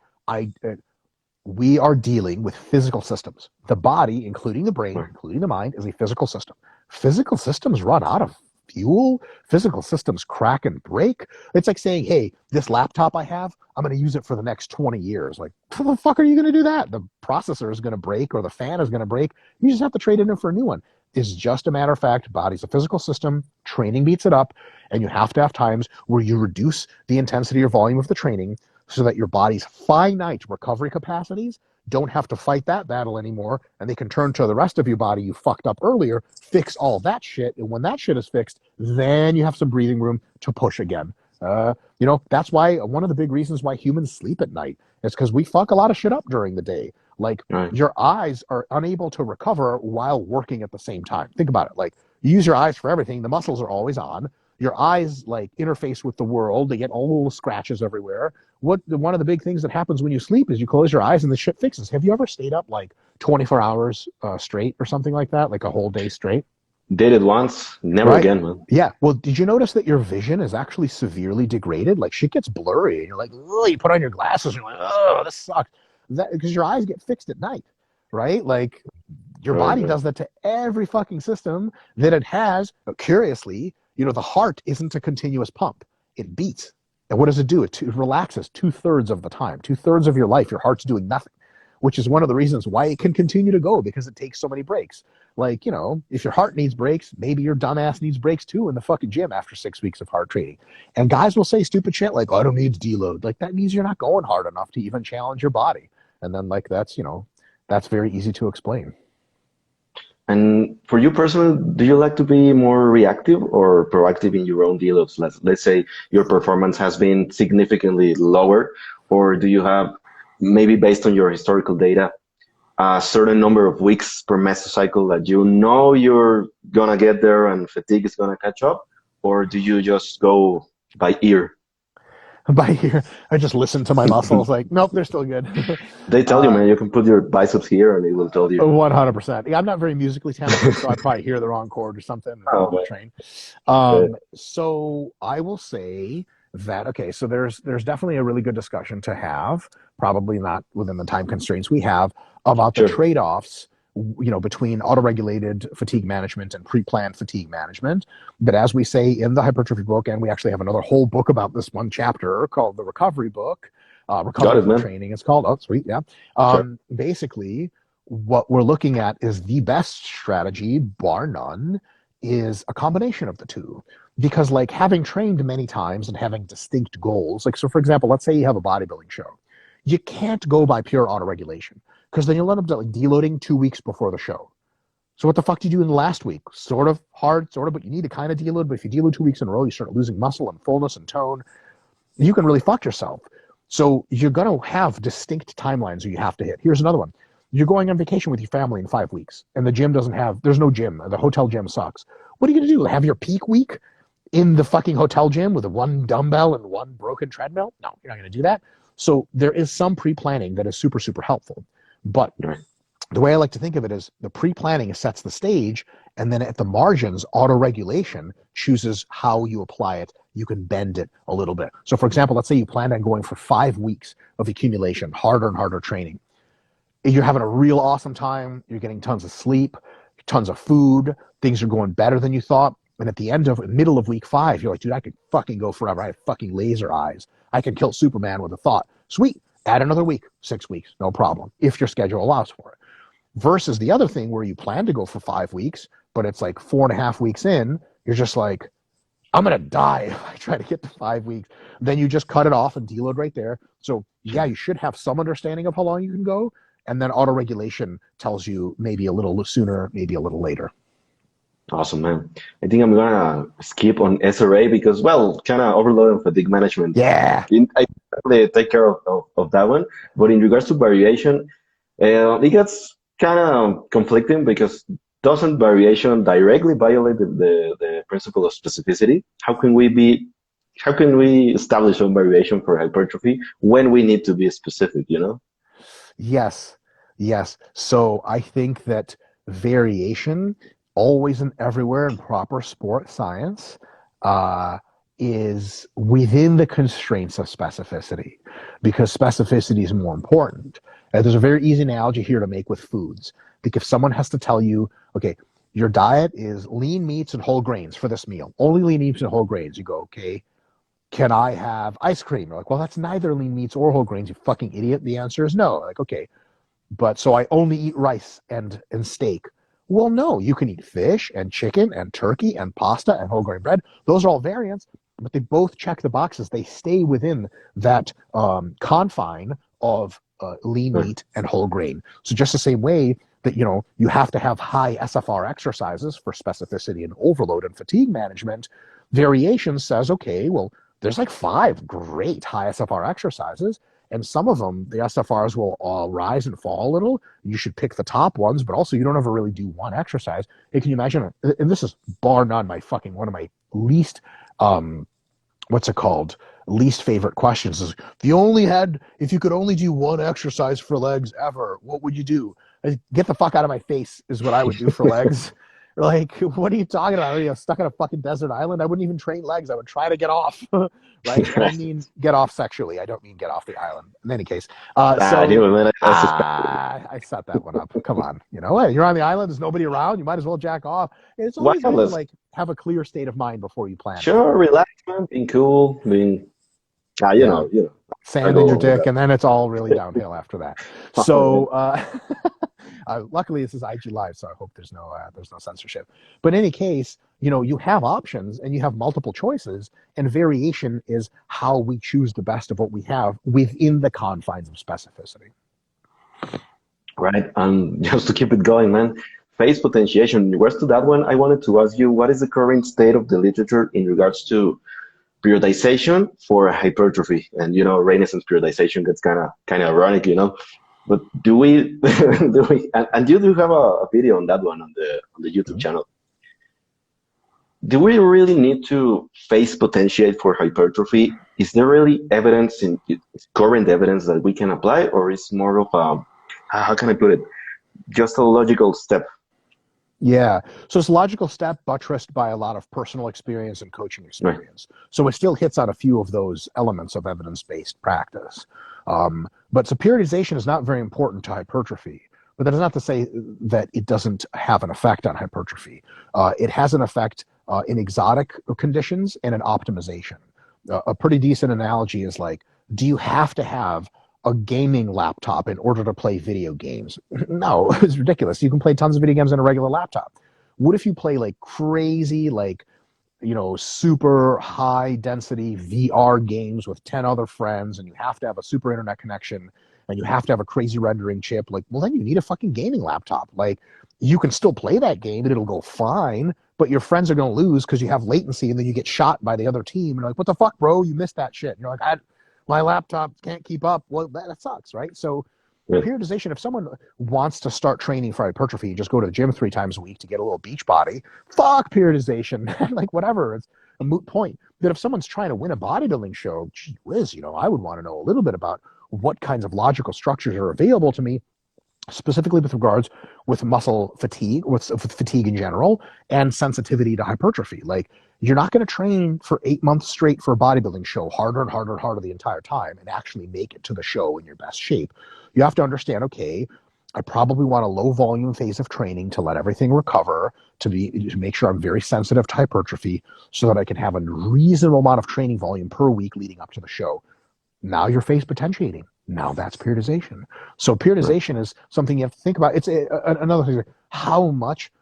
we are dealing with physical systems. The body, including the brain, including the mind, is a physical system. Physical systems run out of fuel. Physical systems crack and break. It's like saying, hey, this laptop I have, I'm going to use it for the next 20 years. Like, how the fuck are you going to do that? The processor is going to break or the fan is going to break. You just have to trade it in for a new one. It's just a matter of fact, body's a physical system, training beats it up, and you have to have times where you reduce the intensity or volume of the training so that your body's finite recovery capacities don't have to fight that battle anymore, and they can turn to the rest of your body you fucked up earlier, fix all that shit, and when that shit is fixed, then you have some breathing room to push again. That's why one of the big reasons why humans sleep at night is because we fuck a lot of shit up during the day. Like, your eyes are unable to recover while working at the same time. Think about it. Like, you use your eyes for everything. The muscles are always on. Your eyes, like, interface with the world. They get all little scratches everywhere. One of the big things that happens when you sleep is you close your eyes and the shit fixes. Have you ever stayed up like 24 hours straight or something like that? Like a whole day straight? Did it once, never again, man. Yeah. Well, did you notice that your vision is actually severely degraded? Like, shit gets blurry and you're like, oh, you put on your glasses and you're like, oh, this sucks. Because your eyes get fixed at night, right? Like, your body does that to every fucking system that it has. Curiously, the heart isn't a continuous pump. It beats. And what does it do? It relaxes 2/3 of the time. 2/3 of your life, your heart's doing nothing. which is one of the reasons why it can continue to go, because it takes so many breaks. Like, you know, if your heart needs breaks, maybe your dumbass needs breaks too in the fucking gym after 6 weeks of hard training. And guys will say stupid shit like, oh, I don't need to deload. Like, that means you're not going hard enough to even challenge your body. And then, like, that's, you know, that's very easy to explain. And for you personally, do you like to be more reactive or proactive in your own deloads? Let's say your performance has been significantly lower, or do you have, maybe based on your historical data, a certain number of weeks per mesocycle that you know you're gonna get there and fatigue is gonna catch up, or do you just go by ear? By here, I just listen to my muscles like, nope, they're still good. They tell you, man, you can put your biceps here and it will tell you. 100%. Yeah, I'm not very musically talented, so I probably hear the wrong chord or something and Oh, don't man. train. Yeah. So I will say that, okay, so there's definitely a really good discussion to have, probably not within the time constraints we have, about the Sure. trade-offs, you know, between autoregulated fatigue management and pre-planned fatigue management. But as we say in the hypertrophy book, and we actually have another whole book about this one chapter called the recovery book, Got recovery it, from man. training, it's called. Oh, sweet, yeah. Sure. Basically, what we're looking at is the best strategy, bar none, is a combination of the two. Because, like, having trained many times and having distinct goals, like, so for example, let's say you have a bodybuilding show, you can't go by pure autoregulation, because then you'll end up like deloading 2 weeks before the show. So what the fuck did you do in the last week? Sort of hard, sort of, but you need to kind of deload. But if you deload 2 weeks in a row, you start losing muscle and fullness and tone. You can really fuck yourself. So you're going to have distinct timelines that you have to hit. Here's another one. You're going on vacation with your family in 5 weeks, and the gym doesn't have, there's no gym. The hotel gym sucks. What are you going to do? Have your peak week in the fucking hotel gym with a one dumbbell and one broken treadmill? No, you're not going to do that. So there is some pre-planning that is super, super helpful. But Right. the way I like to think of it is the pre-planning sets the stage, and then at the margins, auto-regulation chooses how you apply it. You can bend it a little bit. So for example, let's say you plan on going for 5 weeks of accumulation, harder and harder training. You're having a real awesome time. You're getting tons of sleep, tons of food. Things are going better than you thought. And at the middle of week 5, you're like, dude, I could fucking go forever. I have fucking laser eyes. I can kill Superman with a thought. Sweet. Add another week, 6 weeks, no problem, if your schedule allows for it. Versus the other thing where you plan to go for 5 weeks, but it's like 4.5 weeks in, you're just like, I'm going to die if I try to get to 5 weeks. Then you just cut it off and deload right there. So yeah, you should have some understanding of how long you can go. And then auto-regulation tells you maybe a little sooner, maybe a little later. Awesome, man. I think I'm gonna skip on SRA because, well, kind of overload and fatigue management. Yeah. I definitely take care of that one. But in regards to variation, it gets kind of conflicting because doesn't variation directly violate the principle of specificity? How can we establish some variation for hypertrophy when we need to be specific, you know? Yes. Yes. So I think that variation, always and everywhere in proper sport science, uh, is within the constraints of specificity, because specificity is more important. There's a very easy analogy here to make with foods. Because if someone has to tell you, okay, your diet is lean meats and whole grains for this meal, only lean meats and whole grains, you go, okay, can I have ice cream? You're like, well, that's neither lean meats or whole grains, you fucking idiot. The answer is no. Like, okay, but so I only eat rice and steak. Well, no, you can eat fish and chicken and turkey and pasta and whole grain bread. Those are all variants, but they both check the boxes. They stay within that confine of lean Right. meat and whole grain. So just the same way that, you know, you have to have high SFR exercises for specificity and overload and fatigue management, variation says, okay, well, there's like 5 great high SFR exercises, and some of them, the SFRs will rise and fall a little. You should pick the top ones, but also you don't ever really do one exercise. Hey, can you imagine? And this is bar none one of my least, what's it called? Least favorite questions is, if you could only do one exercise for legs ever, what would you do? Get the fuck out of my face is what I would do for legs. Like, what are you talking about? Are you stuck on a fucking desert island? I wouldn't even train legs. I would try to get off, right? And I mean get off sexually. I don't mean get off the island. In any case, I knew it, man. I suspect. I set that one up. Come on, you know what? You're on the island. There's nobody around. You might as well jack off. It's Why always not? good to Let's like have a clear state of mind before you plan. sure relax, man. Being cool, being Yeah. I Sand in go your along with dick, that. and then it's all really downhill after that. So, luckily this is IG Live, so I hope there's no censorship. But in any case, you have options and you have multiple choices, and variation is how we choose the best of what we have within the confines of specificity. Right. And just to keep it going, man, phase potentiation. In regards to that one, I wanted to ask you, what is the current state of the literature in regards to periodization for hypertrophy? And Renaissance periodization gets kind of ironic, But do we do we and you do have a video on that one on the YouTube Mm-hmm. channel. Do we really need to phase potentiate for hypertrophy? Is there really evidence in current evidence that we can apply, or is more of a how can I put it? Just a logical step. Yeah. So it's a logical step buttressed by a lot of personal experience and coaching Right. experience. So it still hits on a few of those elements of evidence-based practice. But so periodization is not very important to hypertrophy. But that is not to say that it doesn't have an effect on hypertrophy. It has an effect in exotic conditions and in optimization. A pretty decent analogy is like, do you have to have a gaming laptop in order to play video games? No, it's ridiculous. You can play tons of video games on a regular laptop. What if you play like crazy, like, super high density VR games with 10 other friends, and you have to have a super internet connection and you have to have a crazy rendering chip? Like, well, then you need a fucking gaming laptop. Like, you can still play that game and it'll go fine, but your friends are going to lose because you have latency, and then you get shot by the other team. And you're like, what the fuck, bro? You missed that shit. And you're like, my laptop can't keep up. Well, that sucks, right? So Yeah. periodization, if someone wants to start training for hypertrophy, just go to the gym 3 times a week to get a little beach body, fuck periodization. Like, whatever, it's a moot point. But if someone's trying to win a bodybuilding show, gee whiz, I would want to know a little bit about what kinds of logical structures are available to me, specifically with regards with muscle fatigue, with fatigue in general, and sensitivity to hypertrophy. Like, you're not going to train for 8 months straight for a bodybuilding show, harder and harder and harder the entire time, and actually make it to the show in your best shape. You have to understand, okay, I probably want a low volume phase of training to let everything recover, to make sure I'm very sensitive to hypertrophy, so that I can have a reasonable amount of training volume per week leading up to the show. Now you're phase potentiating. Now that's periodization. So Right. periodization is something you have to think about. It's another thing. How much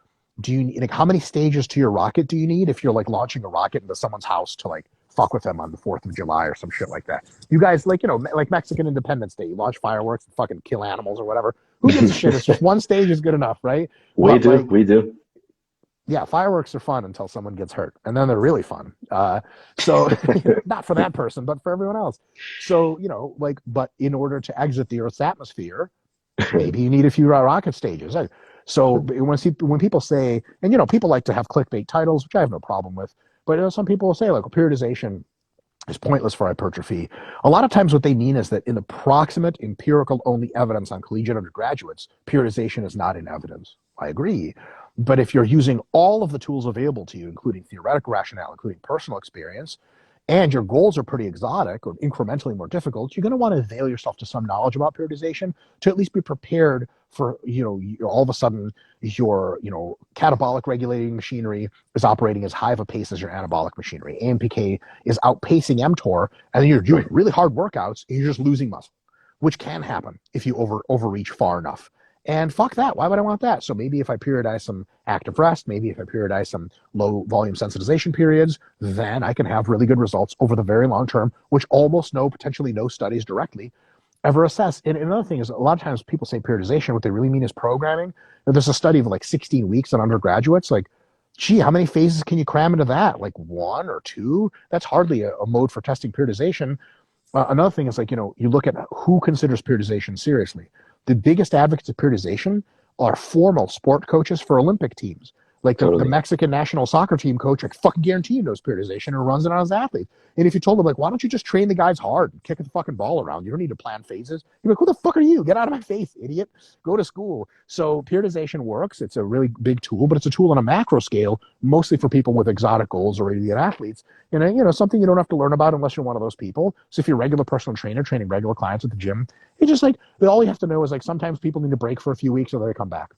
do you need? Like, how many stages to your rocket do you need if you're like launching a rocket into someone's house to like fuck with them on the 4th of July or some shit like that? You guys, like, like Mexican Independence Day, you launch fireworks and fucking kill animals or whatever. Who gives a shit? It's just one stage is good enough, right? We But do, like, we do. yeah, fireworks are fun until someone gets hurt, and then they're really fun. So not for that person, but for everyone else. So, like, but in order to exit the Earth's atmosphere, maybe you need a few rocket stages. So when people say, and people like to have clickbait titles, which I have no problem with, but some people will say, like, periodization is pointless for hypertrophy. A lot of times what they mean is that in the proximate empirical only evidence on collegiate undergraduates, periodization is not in evidence. I agree. But if you're using all of the tools available to you, including theoretical rationale, including personal experience, and your goals are pretty exotic or incrementally more difficult, you're going to want to avail yourself to some knowledge about periodization to at least be prepared for, all of a sudden your, catabolic regulating machinery is operating as high of a pace as your anabolic machinery. AMPK is outpacing mTOR, and then you're doing Right. really hard workouts and you're just losing muscle, which can happen if you overreach far enough. And fuck that. Why would I want that? So maybe if I periodize some active rest, maybe if I periodize some low volume sensitization periods, then I can have really good results over the very long term, which almost potentially no studies directly ever assess. And another thing is, a lot of times people say periodization, what they really mean is programming. And there's a study of like 16 weeks on undergraduates. Like, gee, how many phases can you cram into that? Like 1 or 2? That's hardly a mode for testing periodization. Another thing is, like, you look at who considers periodization seriously. The biggest advocates of periodization are formal sport coaches for Olympic teams. Like the Totally. Mexican national soccer team coach, I fucking guarantee you knows periodization and runs it on his athletes. And if you told him, like, why don't you just train the guys hard and kick the fucking ball around? You don't need to plan phases. You're like, who the fuck are you? Get out of my face, idiot. Go to school. So periodization works. It's a really big tool, but it's a tool on a macro scale, mostly for people with exotic goals or idiot athletes. And, something you don't have to learn about unless you're one of those people. So if you're a regular personal trainer training regular clients at the gym, it's just like, all you have to know is, like, sometimes people need to break for a few weeks or they come back.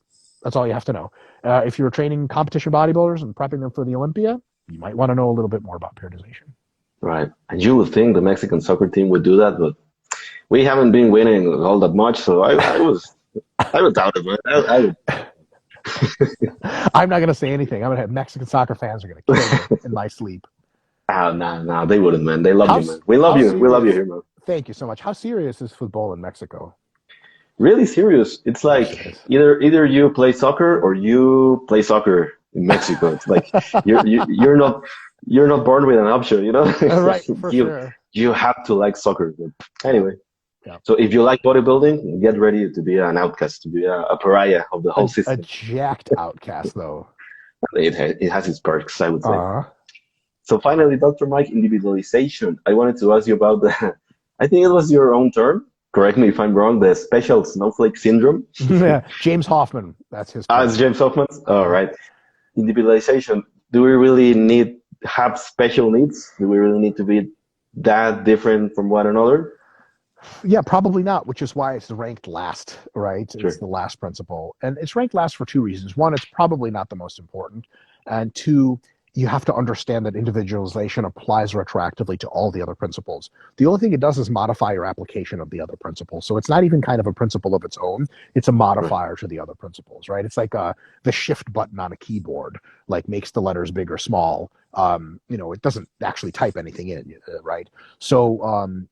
That's all you have to know. If you're training competition bodybuilders and prepping them for the Olympia, you might want to know a little bit more about periodization. Right. And you would think the Mexican soccer team would do that, but we haven't been winning all that much. So I would doubt it, man. I would. I'm not going to say anything. I'm going to have Mexican soccer fans are going to kill me in my sleep. Ah, nah, they wouldn't, man. They love How you, man. We love how you. We love you serious? here, man. Thank you so much. How serious is football in Mexico? Really serious. It's Oh shit. like either you play soccer or you play soccer in Mexico. It's like you're not born with an option, you know? Right, for You sure. you have to like soccer. But Yeah, anyway, yeah. so if you like bodybuilding, get ready to be an outcast, to be a pariah of the whole A system. jacked outcast though. It has its perks, I would say. Uh So finally, Dr. Mike, individualization. I wanted to ask you about the, I think it was your own term. Correct me if I'm wrong, the special snowflake syndrome. yeah. James Hoffman, that's his As term. James Hoffman's. All Uh right. Individualization. Do we really need have special needs? Do we really need to be that different from one another? Yeah, probably not, which is why it's ranked last, right? It's Sure. the last principle. And it's ranked last for two reasons. One, it's probably not the most important. And two, you have to understand that individualization applies retroactively to all the other principles. The only thing it does is modify your application of the other principles. So it's not even kind of a principle of its own. It's a Right. modifier to the other principles, right? It's like the shift button on a keyboard, like makes the letters big or small. It doesn't actually type anything in, right? So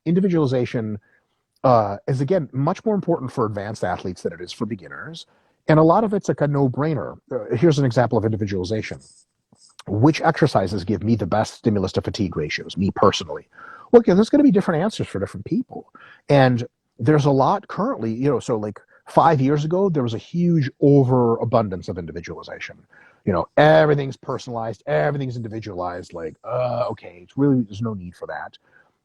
individualization is again much more important for advanced athletes than it is for beginners. And a lot of it's like a no-brainer. Here's an example of individualization. Which exercises give me the best stimulus to fatigue ratios, me personally? Well, yeah, there's going to be different answers for different people. And there's a lot currently, so like 5 years ago, there was a huge overabundance of individualization. Everything's personalized, everything's individualized. Like, okay, it's really, there's no need for that.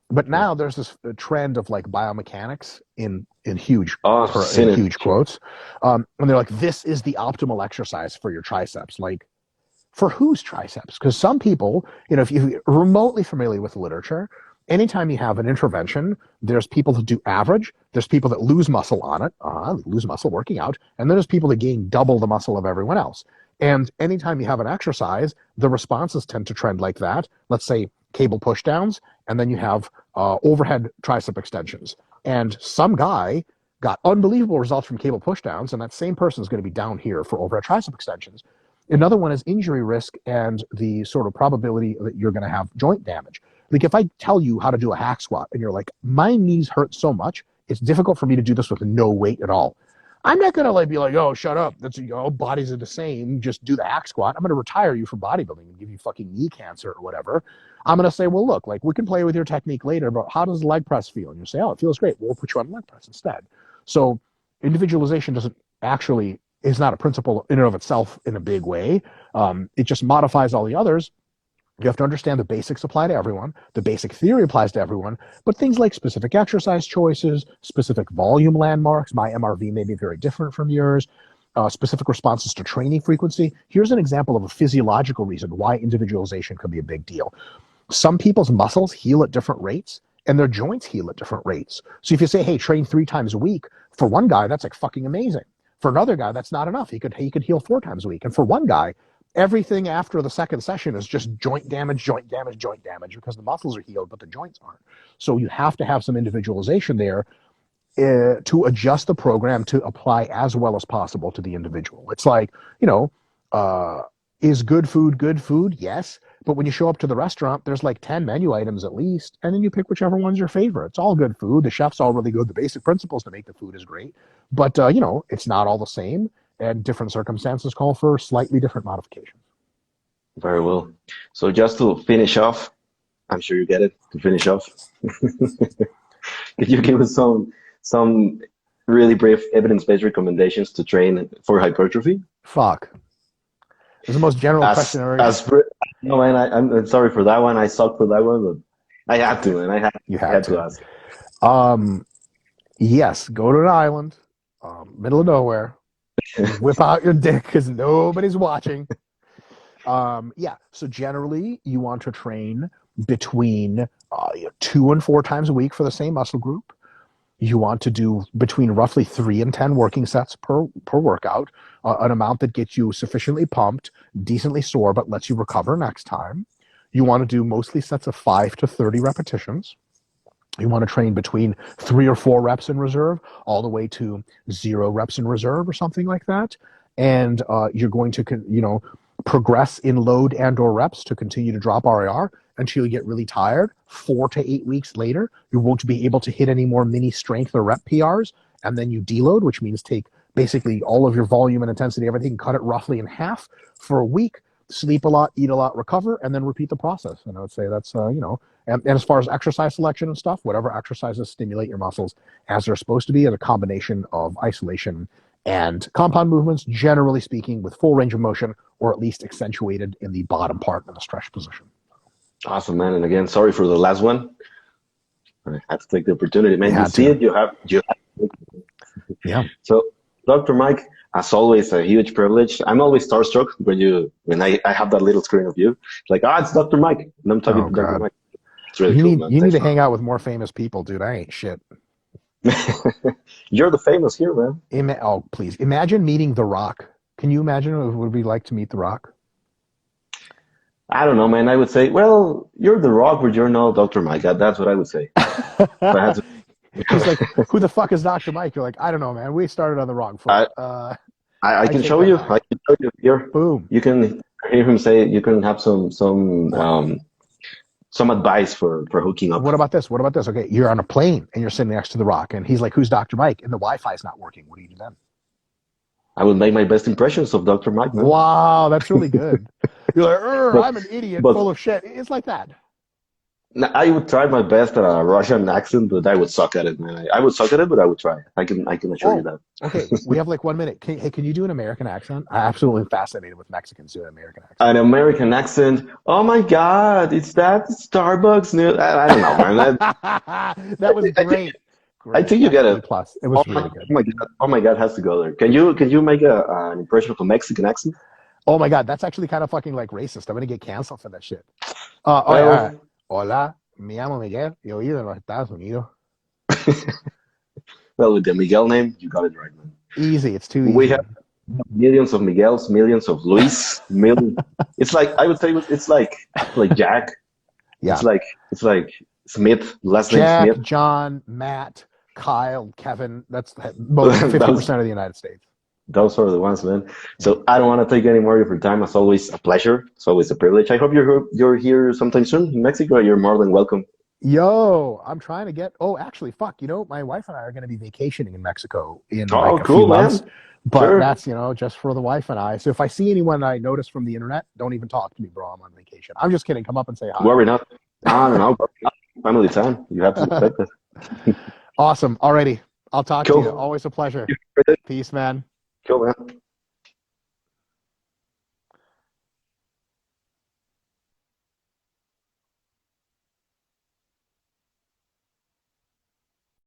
But Right. now there's this trend of like biomechanics in huge Oh, I've in seen it. huge Sure. quotes, and they're like, this is the optimal exercise for your triceps. Like, for whose triceps? Because some people, if you're remotely familiar with the literature, anytime you have an intervention, there's people that do average, there's people that lose muscle on it, lose muscle working out, and then there's people that gain double the muscle of everyone else. And anytime you have an exercise, the responses tend to trend like that. Let's say cable pushdowns, and then you have overhead tricep extensions. And some guy got unbelievable results from cable pushdowns, and that same person is going to be down here for overhead tricep extensions. Another one is injury risk and the sort of probability that you're going to have joint damage. Like if I tell you how to do a hack squat and you're like, my knees hurt so much, it's difficult for me to do this with no weight at all. I'm not going to be like, oh, shut up. That's bodies are the same. Just do the hack squat. I'm going to retire you from bodybuilding and give you fucking knee cancer or whatever. I'm going to say, well, look, like we can play with your technique later, but how does the leg press feel? And you say, oh, it feels great. We'll put you on leg press instead. So individualization doesn't actually is not a principle in and of itself in a big way. It just modifies all the others. You have to understand the basics apply to everyone. The basic theory applies to everyone, but things like specific exercise choices, specific volume landmarks, my MRV may be very different from yours, specific responses to training frequency. Here's an example of a physiological reason why individualization could be a big deal. Some people's muscles heal at different rates and their joints heal at different rates. So if you say, hey, train 3 times a week, for one guy, that's like fucking amazing. For another guy, that's not enough. He could heal 4 times a week. And for one guy, everything after the second session is just joint damage, joint damage, joint damage because the muscles are healed, but the joints aren't. So you have to have some individualization there to adjust the program to apply as well as possible to the individual. It's like, uh, is good food good food? Yes. But when you show up to the restaurant, there's like 10 menu items at least, and then you pick whichever one's your favorite. It's all good food. The chef's all really good. The basic principles to make the food is great. But, it's not all the same, and different circumstances call for slightly different modifications. Very well. So just to finish off, I'm sure you get it. To finish off, could you give us some really brief evidence-based recommendations to train for hypertrophy? Fuck. It's the most general question As ever. as no man, I'm sorry for that one. I suck for that one, but I had to, man. You I had had to to. ask. Um, yes, go to an island, middle of nowhere, whip out your dick because nobody's watching. Yeah, so generally you want to train between 2 and 4 times a week for the same muscle group. You want to do between roughly 3 and 10 working sets per workout, an amount that gets you sufficiently pumped, decently sore, but lets you recover next time. You want to do mostly sets of 5 to 30 repetitions. You want to train between 3 or 4 reps in reserve, all the way to 0 reps in reserve or something like that. And you're going to, progress in load and or reps to continue to drop RIR until you get really tired. 4 to 8 weeks later, you won't be able to hit any more mini strength or rep PRs. And then you deload, which means take basically all of your volume and intensity, everything, cut it roughly in half for a week, sleep a lot, eat a lot, recover, and then repeat the process. And I would say that's, and as far as exercise selection and stuff, whatever exercises stimulate your muscles as they're supposed to be, as a combination of isolation and compound movements, generally speaking, with full range of motion, or at least accentuated in the bottom part of the stretch position. Awesome, man. And again, sorry for the last one. I had to take the opportunity, man. You see it, you have. Yeah. So, Dr. Mike, as always, a huge privilege. I'm always starstruck when I have that little screen of you. It's like, it's Dr. Mike. And I'm talking to Dr. Mike. It's really cool, man. You need to hang out with more famous people, dude. I ain't shit. You're the famous here, man. Oh, please. Imagine meeting The Rock. Can you imagine what it would be like to meet The Rock? I don't know, man. I would say, well, you're The Rock, but you're not Dr. Mike. That's what I would say. He's like, who the fuck is Dr. Mike? You're like, I don't know, man. We started on the wrong foot. I can show you. I can show you here. Boom. You can hear him say, you can have some advice for hooking up. What about this? Okay, you're on a plane and you're sitting next to The Rock, and he's like, who's Dr. Mike? And the Wi-Fi is not working. What do you do then? I will make my best impressions of Dr. Mike, man. Wow, that's really good. You're like, I'm an idiot full of shit. It's like that. I would try my best at a Russian accent, but I would suck at it, man. I would suck at it, but I would try. I can assure you that. Okay, we have like 1 minute. Can you do an American accent? I'm absolutely fascinated with Mexicans doing an American accent. An American accent? Oh my God, it's that Starbucks news. I don't know, man. That was great. I think you get a plus. It was really good. Oh my God, has to go there. Can you make an impression of a Mexican accent? Oh my God, that's actually kind of fucking like racist. I'm gonna get canceled for that shit. Yeah. Hola, me llamo Miguel. Yo vivo en los Estados Unidos. Well, with the Miguel name, you got it right, man. Easy. It's too easy. We have millions of Miguels, millions of Luis. It's like, I would say it's like Jack. Yeah. It's like Smith, last Jack, name Smith. John, Matt, Kyle, Kevin. That's most 50% of the United States. Those are the ones, man. So I don't want to take any more of your time. It's always a pleasure. It's always a privilege. I hope you're here sometime soon in Mexico. You're more than welcome. Yo, I'm trying to get. Oh, actually, fuck. My wife and I are going to be vacationing in Mexico in a few months. Man. But sure. That's just for the wife and I. So if I see anyone I notice from the internet, don't even talk to me, bro. I'm on vacation. I'm just kidding. Come up and say hi. Worry not. I don't know. Family time. You have to respect it. Awesome. Alrighty. I'll talk to you. Always a pleasure. Peace, man. Cool, man.